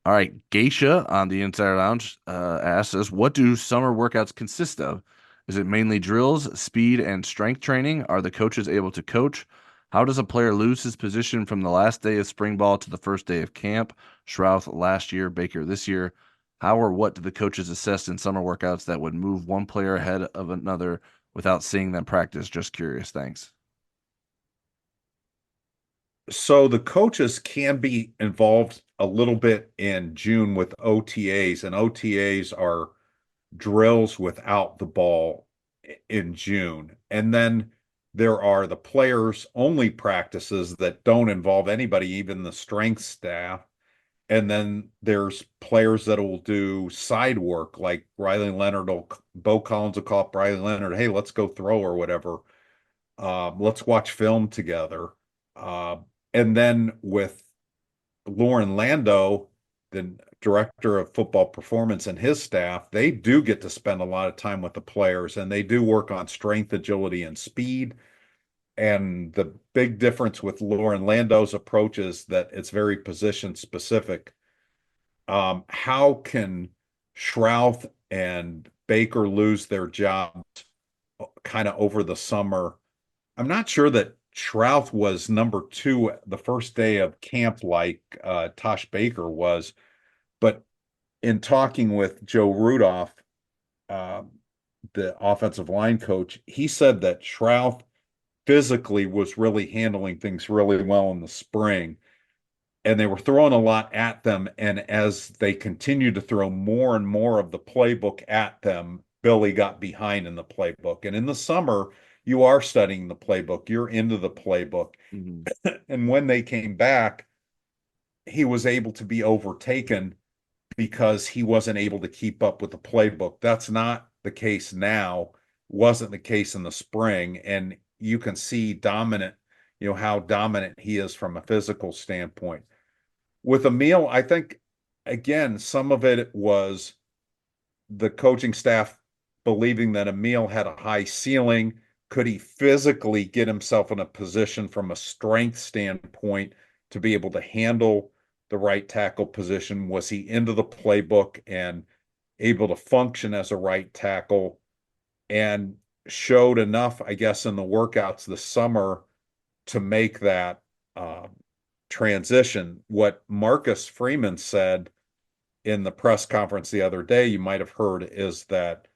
All right, Geisha on the Insider Lounge asks us, what do summer workouts consist of? Is it mainly drills, speed, and strength training? Are the coaches able to coach? How does a player lose his position from the last day of spring ball to the first day of camp? Shrouth last year, Baker this year. How or what do the coaches assess in summer workouts that would move one player ahead of another without seeing them practice? Just curious. Thanks. So the coaches can be involved a little bit in June with OTAs, and OTAs are drills without the ball in June. And then there are the players only practices that don't involve anybody, even the strength staff. And then there's players that will do side work, like Riley Leonard will, Bo Collins will call up Riley Leonard, hey, let's go throw or whatever. Let's watch film together. Uh, and then with Lauren Lando, the director of football performance, and his staff, they do get to spend a lot of time with the players and they do work on strength, agility, and speed. And the big difference with Lauren Lando's approach is that it's very position specific. How can Shrouth and Baker lose their jobs kind of over the summer? I'm not sure that Shrouth was number two the first day of camp like Tosh Baker was, but in talking with Joe Rudolph, uh, the offensive line coach, he said that Shrouth physically was really handling things really well in the spring. And they were throwing a lot at them. And as they continued to throw more and more of the playbook at them, Billy got behind in the playbook. And in the summer, you are studying the playbook, you're into the playbook. Mhm. And when they came back, he was able to be overtaken because he wasn't able to keep up with the playbook. That's not the case now, wasn't the case in the spring. And you can see dominant, how dominant he is from a physical standpoint. With Emil, I think, again, some of it was the coaching staff believing that Emil had a high ceiling. Could he physically get himself in a position from a strength standpoint to be able to handle the right tackle position? Was he into the playbook and able to function as a right tackle and showed enough, I guess, in the workouts this summer to make that transition? What Marcus Freeman said in the press conference the other day, you might have heard, is that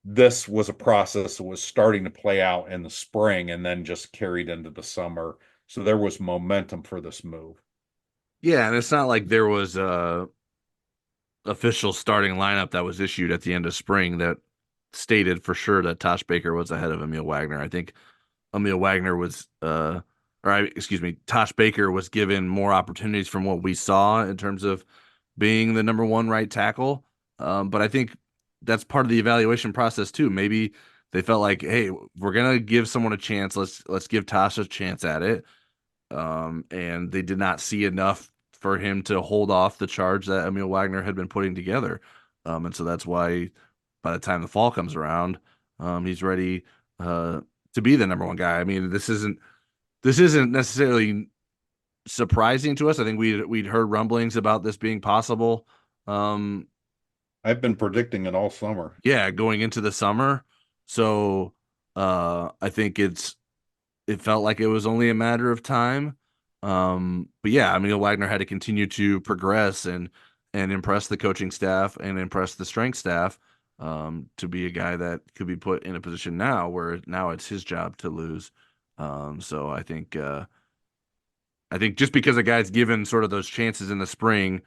this was a process that was starting to play out in the spring and then just carried into the summer. So there was momentum for this move. Yeah, and it's not like there was a official starting lineup that was issued at the end of spring that stated for sure that Tosh Baker was ahead of Emil Wagner. I think Emil Wagner was, excuse me, Tosh Baker was given more opportunities from what we saw in terms of being the number one right tackle. But I think that's part of the evaluation process too. Maybe they felt like, hey, we're gonna give someone a chance. Let's give Tosh a chance at it. And they did not see enough for him to hold off the charge that Emil Wagner had been putting together. And so that's why by the time the fall comes around, he's ready to be the number one guy. I mean, this isn't necessarily surprising to us. I think we'd heard rumblings about this being possible. Um, I've been predicting it all summer. yeah, going into the summer. So I think it felt like it was only a matter of time. But yeah, I mean, Wagner had to continue to progress and impress the coaching staff and impress the strength staff to be a guy that could be put in a position now where now it's his job to lose. So I think just because a guy's given sort of those chances in the spring,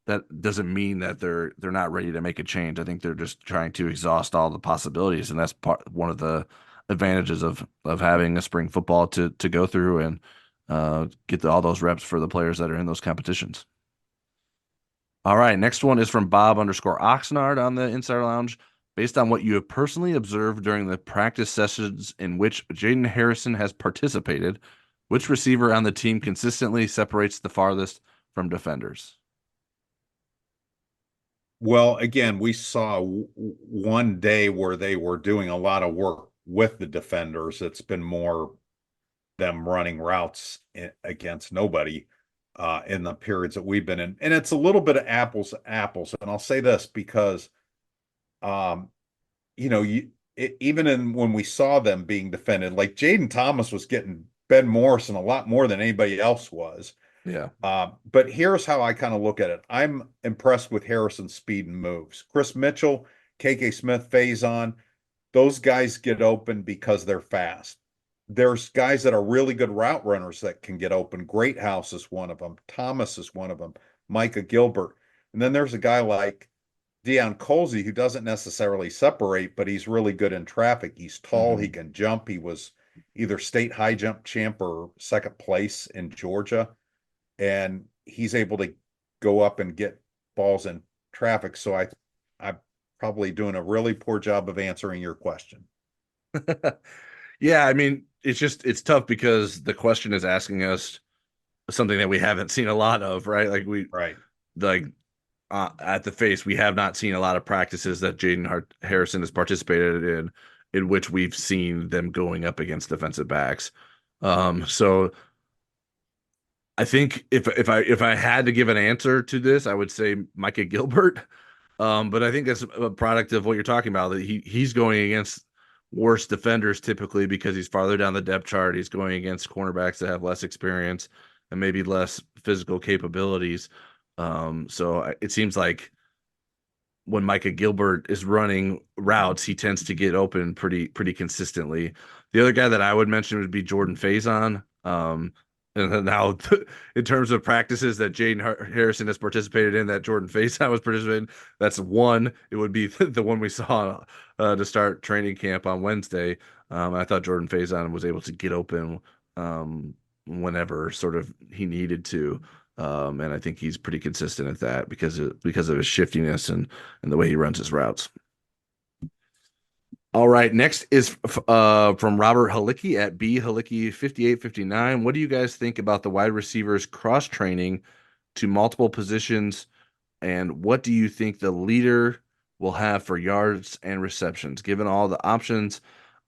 that doesn't mean that they're not ready to make a change. I think they're just trying to exhaust all the possibilities, and that's one of the advantages of having a spring football to go through and get all those reps for the players that are in those competitions. All right, next one is from Bob_Oxnard on the Insider Lounge. Based on what you have personally observed during the practice sessions in which Jaden Harrison has participated, which receiver on the team consistently separates the farthest from defenders? Well, again, we saw one day where they were doing a lot of work with the defenders. It's been more them running routes against nobody in the periods that we've been in. And it's a little bit of apples to apples. And I'll say this because, um, even in when we saw them being defended, like Jaden Thomas was getting Ben Morrison a lot more than anybody else was. Yeah. But here's how I kind of look at it. I'm impressed with Harrison's speed and moves. Chris Mitchell, KK Smith, Faison, those guys get open because they're fast. There's guys that are really good route runners that can get open. Greathouse is one of them. Thomas is one of them. Micah Gilbert. And then there's a guy like Deion Colsey who doesn't necessarily separate, but he's really good in traffic. He's tall. He Mhm. can jump. He was either state high jump champ or second place in Georgia. And he's able to go up and get balls in traffic. So I'm probably doing a really poor job of answering your question. Yeah, I mean, it's tough because the question is asking us something that we haven't seen a lot of, right? Right. Like at the face, we have not seen a lot of practices that Harrison has participated in which we've seen them going up against defensive backs. So I think if I had to give an answer to this, I would say Micah Gilbert. But I think that's a product of what you're talking about. That he's going against worse defenders typically because he's farther down the depth chart. He's going against cornerbacks that have less experience and maybe less physical capabilities. So it seems like when Micah Gilbert is running routes, he tends to get open pretty consistently. The other guy that I would mention would be Jordan Faison. And then now, in terms of practices that Jaden Harrison has participated in, that Jordan Faison was participating, that's one. It would be the one we saw to start training camp on Wednesday. I thought Jordan Faison was able to get open whenever sort of he needed to. And I think he's pretty consistent at that because of his shiftiness and the way he runs his routes. All right, next is from Robert Halicki at B Halicki 5859. What do you guys think about the wide receivers cross training to multiple positions, and what do you think the leader will have for yards and receptions? Given all the options,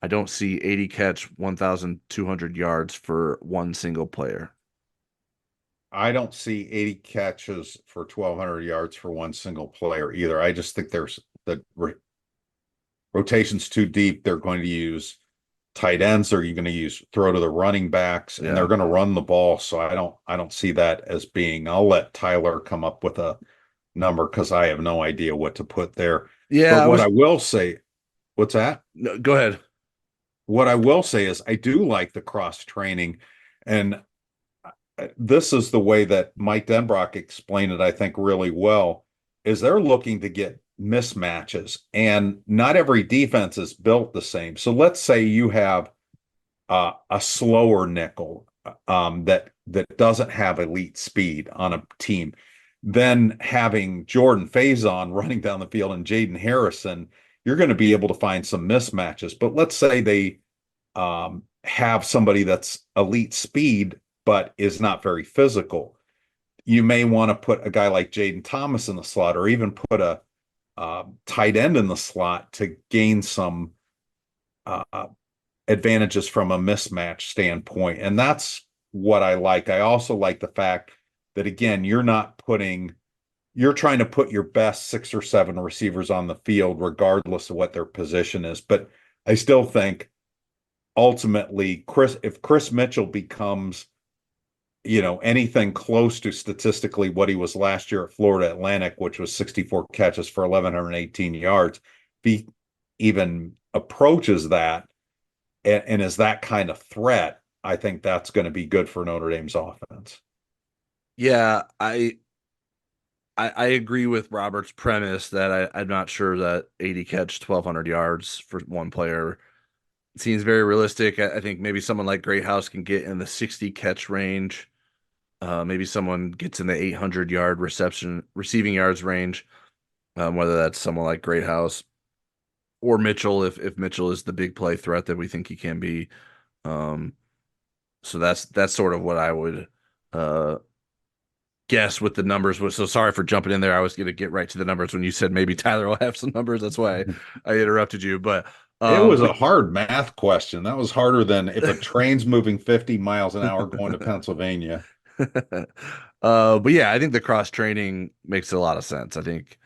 I don't see 80 catch, 1,200 yards for one single player. I don't see 80 catches for 1,200 yards for one single player either. I just think there's the rotation's too deep. They're going to use tight ends. They're going to use throw to the running backs, and they're Yeah. going to run the ball. So I don't see that as being. I'll let Tyler come up with a number because I have no idea what to put there. Yeah, But I what I was. will say, what's that? No, go ahead. What I will say is I do like the cross training, and this is the way that Mike Denbrock explained it, I think, really well, is they're looking to get mismatches, and not every defense is built the same. So let's say you have a slower nickel that doesn't have elite speed on a team. Then having Jordan Faison running down the field and Jaden Harrison, you're going to be able to find some mismatches. But let's say they have somebody that's elite speed but is not very physical. You may want to put a guy like Jaden Thomas in the slot, or even put a tight end in the slot to gain some uh, advantages from a mismatch standpoint. And that's what I like. I also like the fact that, again, you're trying to put your best 6 or 7 receivers on the field, regardless of what their position is. But I still think ultimately, if Chris Mitchell becomes, anything close to statistically what he was last year at Florida Atlantic, which was 64 catches for 1,118 yards, if he even approaches that and is that kind of threat, I think that's going to be good for Notre Dame's offense. Yeah, I agree with Robert's premise that I'm not sure that 80 catch, 1,200 yards for one player seems very realistic. I think maybe someone like Greathouse can get in the 60 catch range. Maybe someone gets in the 800-yard receiving yards range, whether that's someone like Greathouse or Mitchell, if Mitchell is the big play threat that we think he can be. Um, so that's sort of what I would uh, guess with the numbers. So sorry for jumping in there. I was going to get right to the numbers when you said maybe Tyler will have some numbers. That's why I interrupted you. But It was but a hard math question. That was harder than if a train's moving 50 miles an hour going to Pennsylvania. but yeah, I think the cross training makes a lot of sense. I think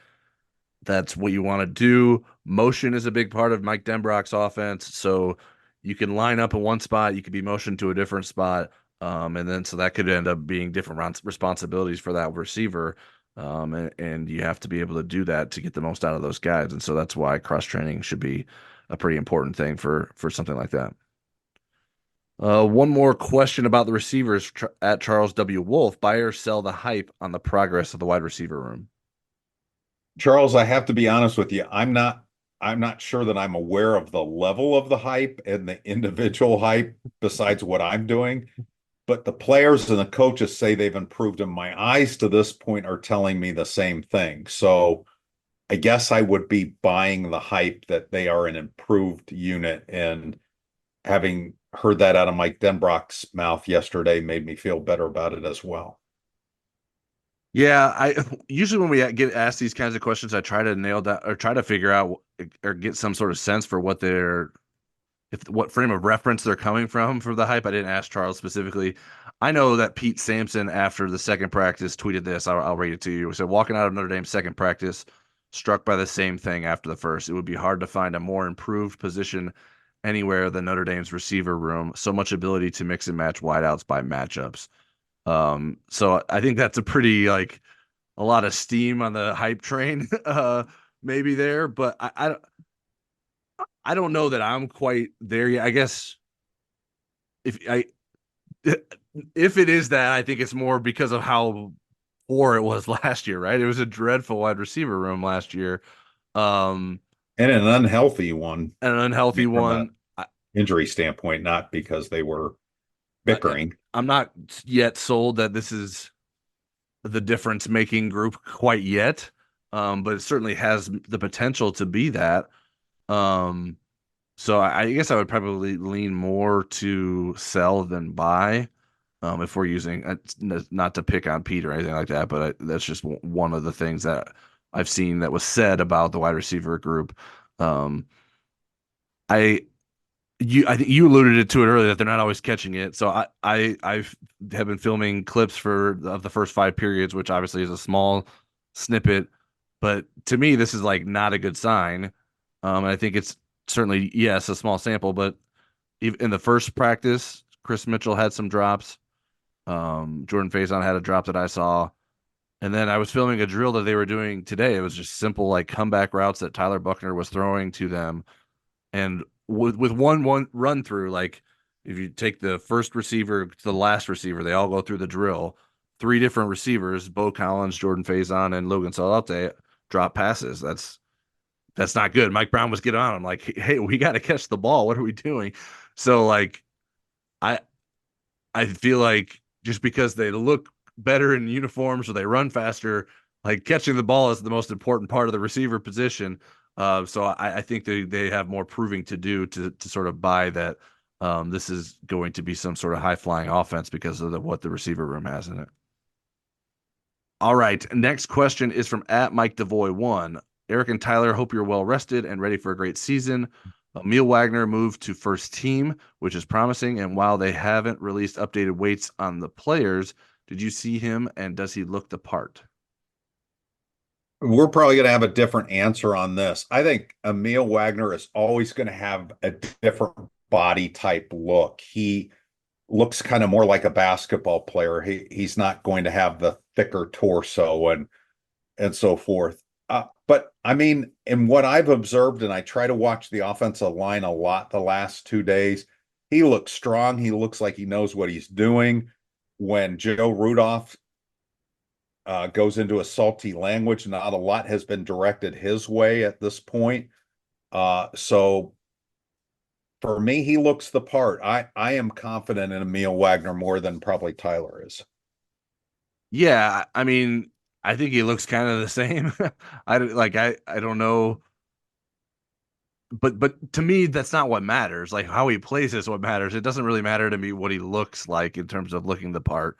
that's what you want to do. Motion is a big part of Mike Denbrock's offense. So you can line up in one spot, you could be motioned to a different spot. And then so that could end up being different responsibilities for that receiver. And you have to be able to do that to get the most out of those guys. And so that's why cross training should be a pretty important thing for something like that. One more question about the receivers at Charles W. Wolf. Buy or sell the hype on the progress of the wide receiver room. Charles, I have to be honest with you. I'm not sure that I'm aware of the level of the hype and the individual hype besides what I'm doing, but the players and the coaches say they've improved, and my eyes to this point are telling me the same thing. So I guess I would be buying the hype that they are an improved unit, and having heard that out of Mike Denbrock's mouth yesterday made me feel better about it as well. Yeah, I usually when we get asked these kinds of questions, I try to nail that or try to figure out or get some sort of sense for what they're if what frame of reference they're coming from for the hype. I didn't ask Charles specifically. I know that Pete Sampson after the second practice tweeted this. I'll read it to you. He said, "Walking out of Notre Dame's second practice, struck by the same thing after the first. It would be hard to find a more improved position anywhere than Notre Dame's receiver room. So much ability to mix and match wideouts by matchups." So I think that's a pretty like a lot of steam on the hype train, maybe there, but I don't know that I'm quite there yet. I guess if I if it is that, I think it's more because of how poor it was last year, right? It was a dreadful wide receiver room last year, um, And an unhealthy one. and an I unhealthy mean, from an one. injury standpoint, not because they were I, bickering. I'm not yet sold that this is the difference making group quite yet, but it certainly has the potential to be that. Um, So I guess I would probably lean more to sell than buy. If we're using not to pick on Pete or anything like that, but that's just one of the things that I've seen that was said about the wide receiver group. Um, I I think you alluded to it earlier that they're not always catching it. So I have been filming clips of the first five periods, which obviously is a small snippet, but to me this is like not a good sign. And I think it's certainly yes a small sample, but in the first practice, Chris Mitchell had some drops. Jordan Faison had a drop that I saw. And then I was filming a drill that they were doing today. It was just simple like comeback routes that Tyler Buckner was throwing to them. And with one run through, like if you take the first receiver to the last receiver, they all go through the drill. Three different receivers, Bo Collins, Jordan Faison, and Logan Salalte drop passes. That's not good. Mike Brown was getting on him like, hey, we got to catch the ball. What are we doing? So like I I feel like just because they look better in uniforms or they run faster, like catching the ball is the most important part of the receiver position. So I think they have more proving to do to sort of buy that this is going to be some sort of high flying offense because of what the receiver room has in it. All right. Next question is from at Mike Devoy one. Eric and Tyler, hope you're well rested and ready for a great season. Emil Wagner moved to first team, which is promising. And while they haven't released updated weights on the players, did you see him and does he look the part? We're probably going to have a different answer on this. I think Emil Wagner is always going to have a different body type look. He looks kind of more like a basketball player. He's not going to have the thicker torso and so forth. But I mean, in what I've observed, and I try to watch the offensive line a lot the last 2 days, he looks strong. He looks like he knows what he's doing. When Joe Rudolph goes into a salty language, not a lot has been directed his way at this point. So for me, he looks the part. I am confident in Emil Wagner more than probably Tyler is. Yeah, I mean, I think he looks kind of the same. I don't know, but to me, that's not what matters. Like how he plays is what matters. It doesn't really matter to me what he looks like in terms of looking the part.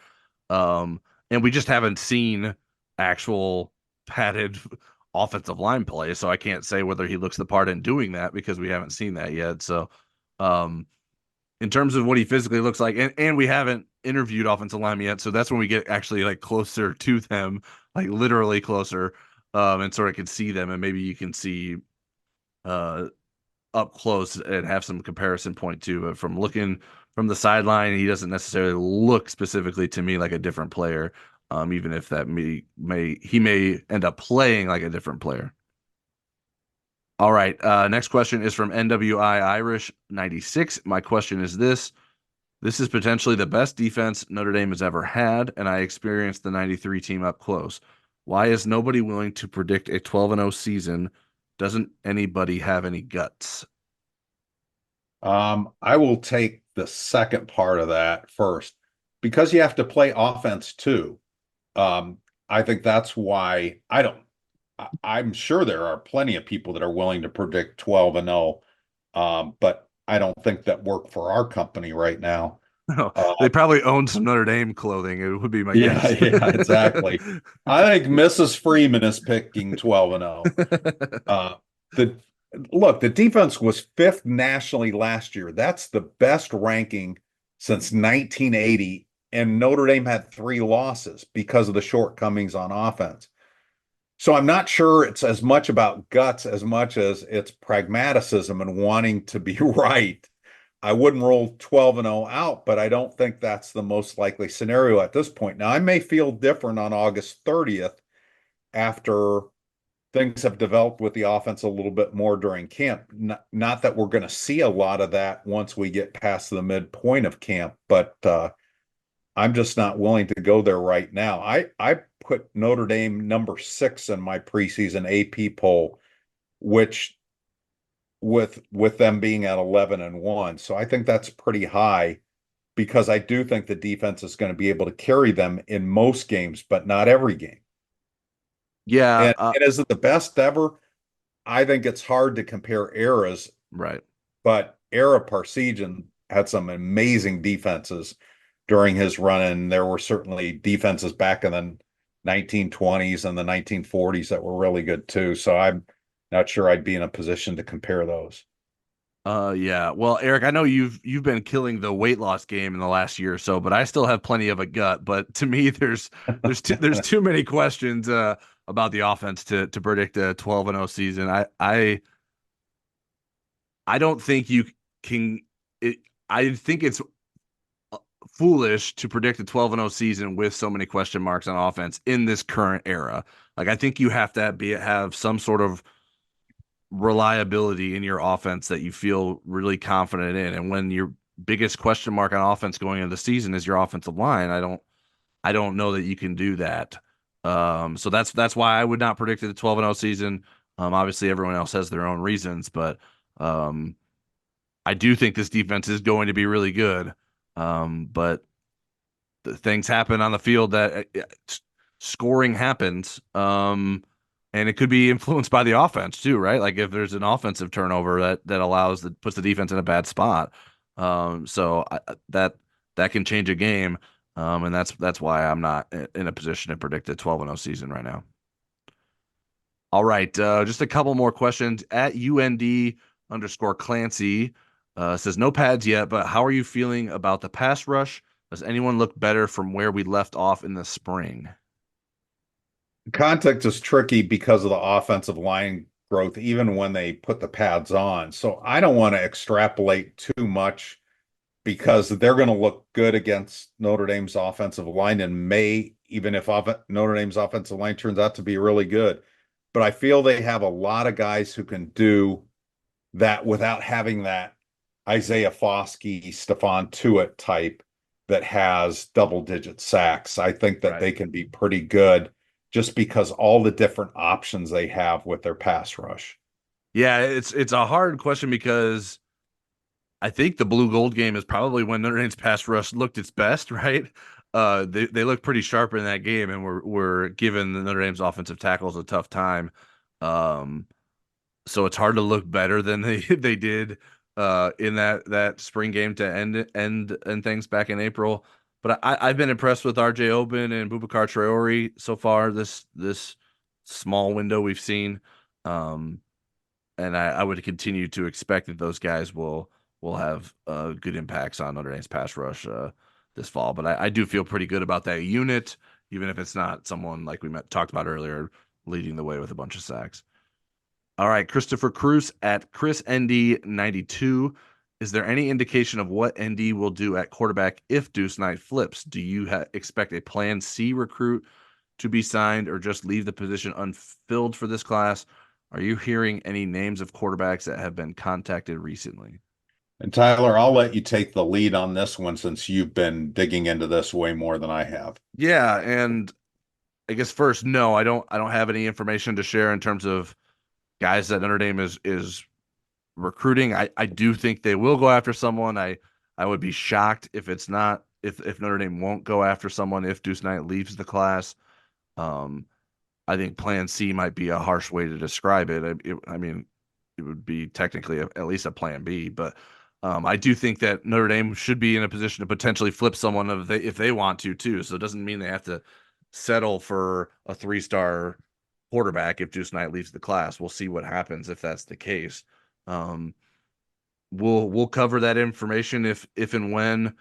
Um, and we just haven't seen actual padded offensive line play, so I can't say whether he looks the part in doing that because we haven't seen that yet. So, um, in terms of what he physically looks like, and we haven't interviewed offensive linemen yet, so that's when we get actually like closer to them, like literally closer, and sort of can see them, and maybe you can see uh up close and have some comparison point too. But from looking from the sideline, he doesn't necessarily look specifically to me like a different player. Even if that may end up playing like a different player. All right. Next question is from NWI Irish 96. My question is this. This is potentially the best defense Notre Dame has ever had, and I experienced the 93 team up close. Why is nobody willing to predict a 12-0 season? Doesn't anybody have any guts? I will take the second part of that first because you have to play offense too. Um, I think that's why I don't. I'm sure there are plenty of people that are willing to predict 12 and 0, but I don't think that work for our company right now. Uh, They probably own some Notre Dame clothing. It would be my yeah, guess. yeah, exactly. I think Mrs. Freeman is picking 12 and 0. Uh, the Look, the defense was fifth nationally last year. That's the best ranking since 1980, and Notre Dame had three losses because of the shortcomings on offense. So I'm not sure it's as much about guts as much as it's pragmaticism and wanting to be right. I wouldn't roll 12 and 0 out, but I don't think that's the most likely scenario at this point. Now, I may feel different on August 30th after things have developed with the offense a little bit more during camp. Not that we're going to see a lot of that once we get past the midpoint of camp, but I'm just not willing to go there right now. I put Notre Dame number 6 in my preseason AP poll, which with them being at 11 and 1. So I think that's pretty high because I do think the defense is going to be able to carry them in most games, but not every game. Yeah, And is it the best ever? I think it's hard to compare eras, right. but era Parsegian had some amazing defenses during his run, and there were certainly defenses back in the 1920s and the 1940s that were really good too. So I'm not sure I'd be in a position to compare those. Yeah. Well, Eric, I know you've been killing the weight loss game in the last year or so, but I still have plenty of a gut. But to me, there's too many questions about the offense to predict a 12-0 season. I don't think you can. It, I think it's foolish to predict a 12-0 season with so many question marks on offense in this current era. Like I think you have to have some sort of reliability in your offense that you feel really confident in. And when your biggest question mark on offense going into the season is your offensive line, I don't know that you can do that. So that's why I would not predict it a 12-0 season. Obviously everyone else has their own reasons, but um, I do think this defense is going to be really good. But things happen on the field that scoring happens. And it could be influenced by the offense too, right? Like if there's an offensive turnover that allows that puts the defense in a bad spot. So that can change a game. And that's why I'm not in a position to predict a 12-0 season right now. All right, just a couple more questions at UND underscore Clancy says no pads yet, but how are you feeling about the pass rush? Does anyone look better from where we left off in the spring? Context is tricky because of the offensive line growth, even when they put the pads on. So I don't want to extrapolate too much because they're going to look good against Notre Dame's offensive line in May, even if Notre Dame's offensive line turns out to be really good. But I feel they have a lot of guys who can do that without having that Isaiah Foskey, Stephon Tuitt type that has double digit sacks. I think that Right. they can be pretty good just because all the different options they have with their pass rush. Yeah, it's a hard question because I think the blue gold game is probably when Notre Dame's pass rush looked its best, right? They look pretty sharp in that game, and we're giving the Notre Dame's offensive tackles a tough time. Um, so it's hard to look better than they did in that spring game to end things back in April. But I've been impressed with RJ Oben and Boubacar Traore so far this small window we've seen. Um, and I would continue to expect that those guys will have good impacts on Notre Dame's pass rush this fall. But I do feel pretty good about that unit, even if it's not someone like talked about earlier leading the way with a bunch of sacks. All right, Christopher Cruz at Chris ND92. Is there any indication of what ND will do at quarterback if Duce Knight flips? Do you expect a Plan C recruit to be signed or just leave the position unfilled for this class? Are you hearing any names of quarterbacks that have been contacted recently? And Tyler, I'll let you take the lead on this one since you've been digging into this way more than I have. Yeah, and I guess first, no, I don't have any information to share in terms of guys that Notre Dame is recruiting. I do think they will go after someone. I would be shocked if it's not if Notre Dame won't go after someone if Duce Knight leaves the class. Um, I think Plan C might be a harsh way to describe it. I mean, it would be technically at least a Plan B, but I do think that Notre Dame should be in a position to potentially flip someone if they want to too. So it doesn't mean they have to settle for a 3-star quarterback if Duce Knight leaves the class. We'll see what happens if that's the case. Um, we'll cover that information if and when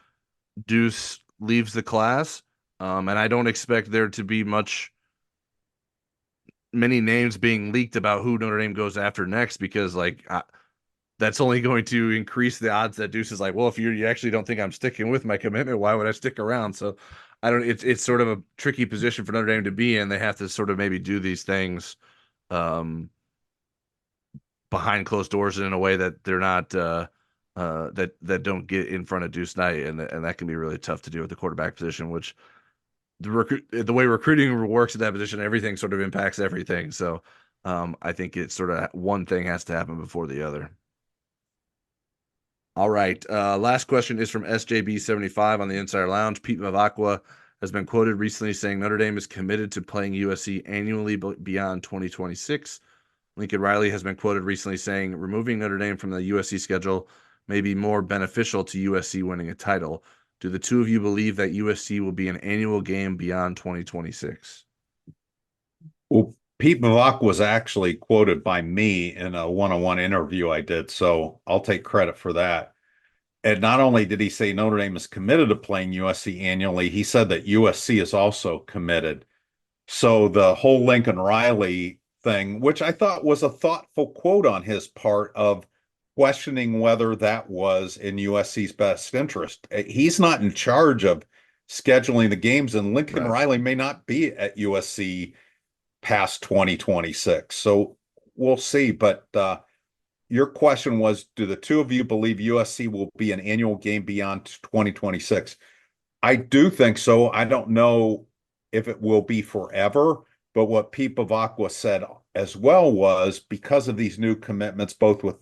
Duce leaves the class. And I don't expect there to be many names being leaked about who Notre Dame goes after next because that's only going to increase the odds that Duce is like, well, if you actually don't think I'm sticking with my commitment, why would I stick around? So I don't. It's sort of a tricky position for Notre Dame to be in. They have to sort of maybe do these things um, behind closed doors in a way that they're not that don't get in front of Duce Knight, and that can be really tough to do with the quarterback position, which the way recruiting works at that position, everything sort of impacts everything. So I think it's sort of one thing has to happen before the other. All right. Last question is from SJB75 on the Insider Lounge. Pete Mavacqua has been quoted recently saying Notre Dame is committed to playing USC annually beyond 2026. Lincoln Riley has been quoted recently saying removing Notre Dame from the USC schedule may be more beneficial to USC winning a title. Do the two of you believe that USC will be an annual game beyond 2026? Well, Pete Mavak was actually quoted by me in a one-on-one interview I did, so I'll take credit for that. And not only did he say Notre Dame is committed to playing USC annually, he said that USC is also committed. So the whole Lincoln Riley thing, which I thought was a thoughtful quote on his part of questioning whether that was in USC's best interest. He's not in charge of scheduling the games, and Lincoln Right. Riley may not be at USC past 2026. So we'll see. But your question was, do the two of you believe USC will be an annual game beyond 2026? I do think so. I don't know if it will be forever, but what Pete Bavacqua said as well was because of these new commitments, both with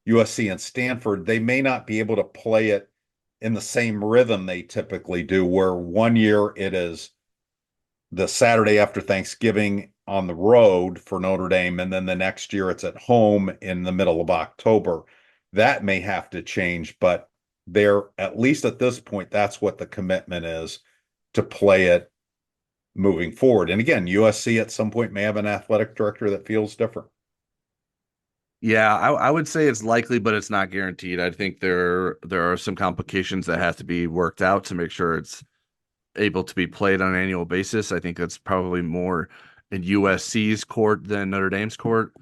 USC and Stanford, they may not be able to play it in the same rhythm they typically do, where one year it is the Saturday after Thanksgiving on the road for Notre Dame, and then the next year it's at home in the middle of October. That may have to change, but they're at least at this point, that's what the commitment is to play it moving forward. And again, USC at some point may have an athletic director that feels different. Yeah, I would say it's likely, but it's not guaranteed. I think there are some complications that have to be worked out to make sure it's able to be played on an annual basis. I think that's probably more in USC's court than Notre Dame's court.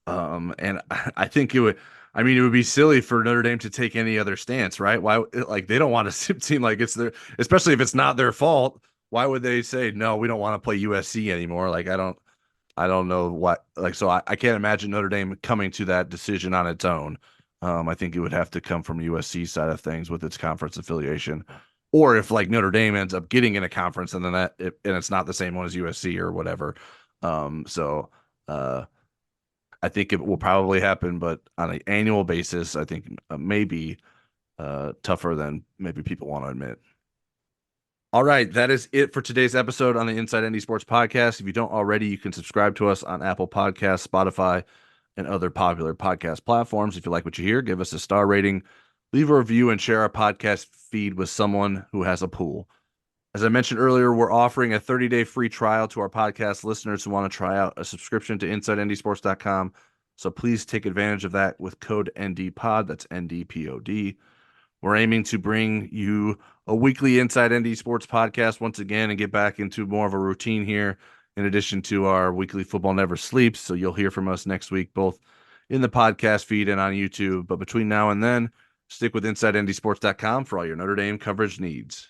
And I think I mean, it would be silly for Notre Dame to take any other stance, right? Why, like, they don't want to seem like it's their, especially if it's not their fault. Why would they say, no, we don't want to play USC anymore? Like, I don't know what, like, so I can't imagine Notre Dame coming to that decision on its own. I think it would have to come from USC side of things with its conference affiliation, or if like Notre Dame ends up getting in a conference and then and it's not the same one as USC or whatever. So I think it will probably happen, but on an annual basis, I think maybe tougher than maybe people want to admit. All right, that is it for today's episode on the Inside ND Sports Podcast. If you don't already, you can subscribe to us on Apple Podcasts, Spotify, and other popular podcast platforms. If you like what you hear, give us a star rating, leave a review, and share our podcast feed with someone who has a pool. As I mentioned earlier, we're offering a 30-day free trial to our podcast listeners who want to try out a subscription to InsideNDSports.com. So please take advantage of that with code NDPOD. That's NDPOD. We're aiming to bring you a weekly Inside ND Sports podcast once again and get back into more of a routine here, in addition to our weekly Football Never Sleeps. So you'll hear from us next week, both in the podcast feed and on YouTube. But between now and then, stick with InsideNDSports.com for all your Notre Dame coverage needs.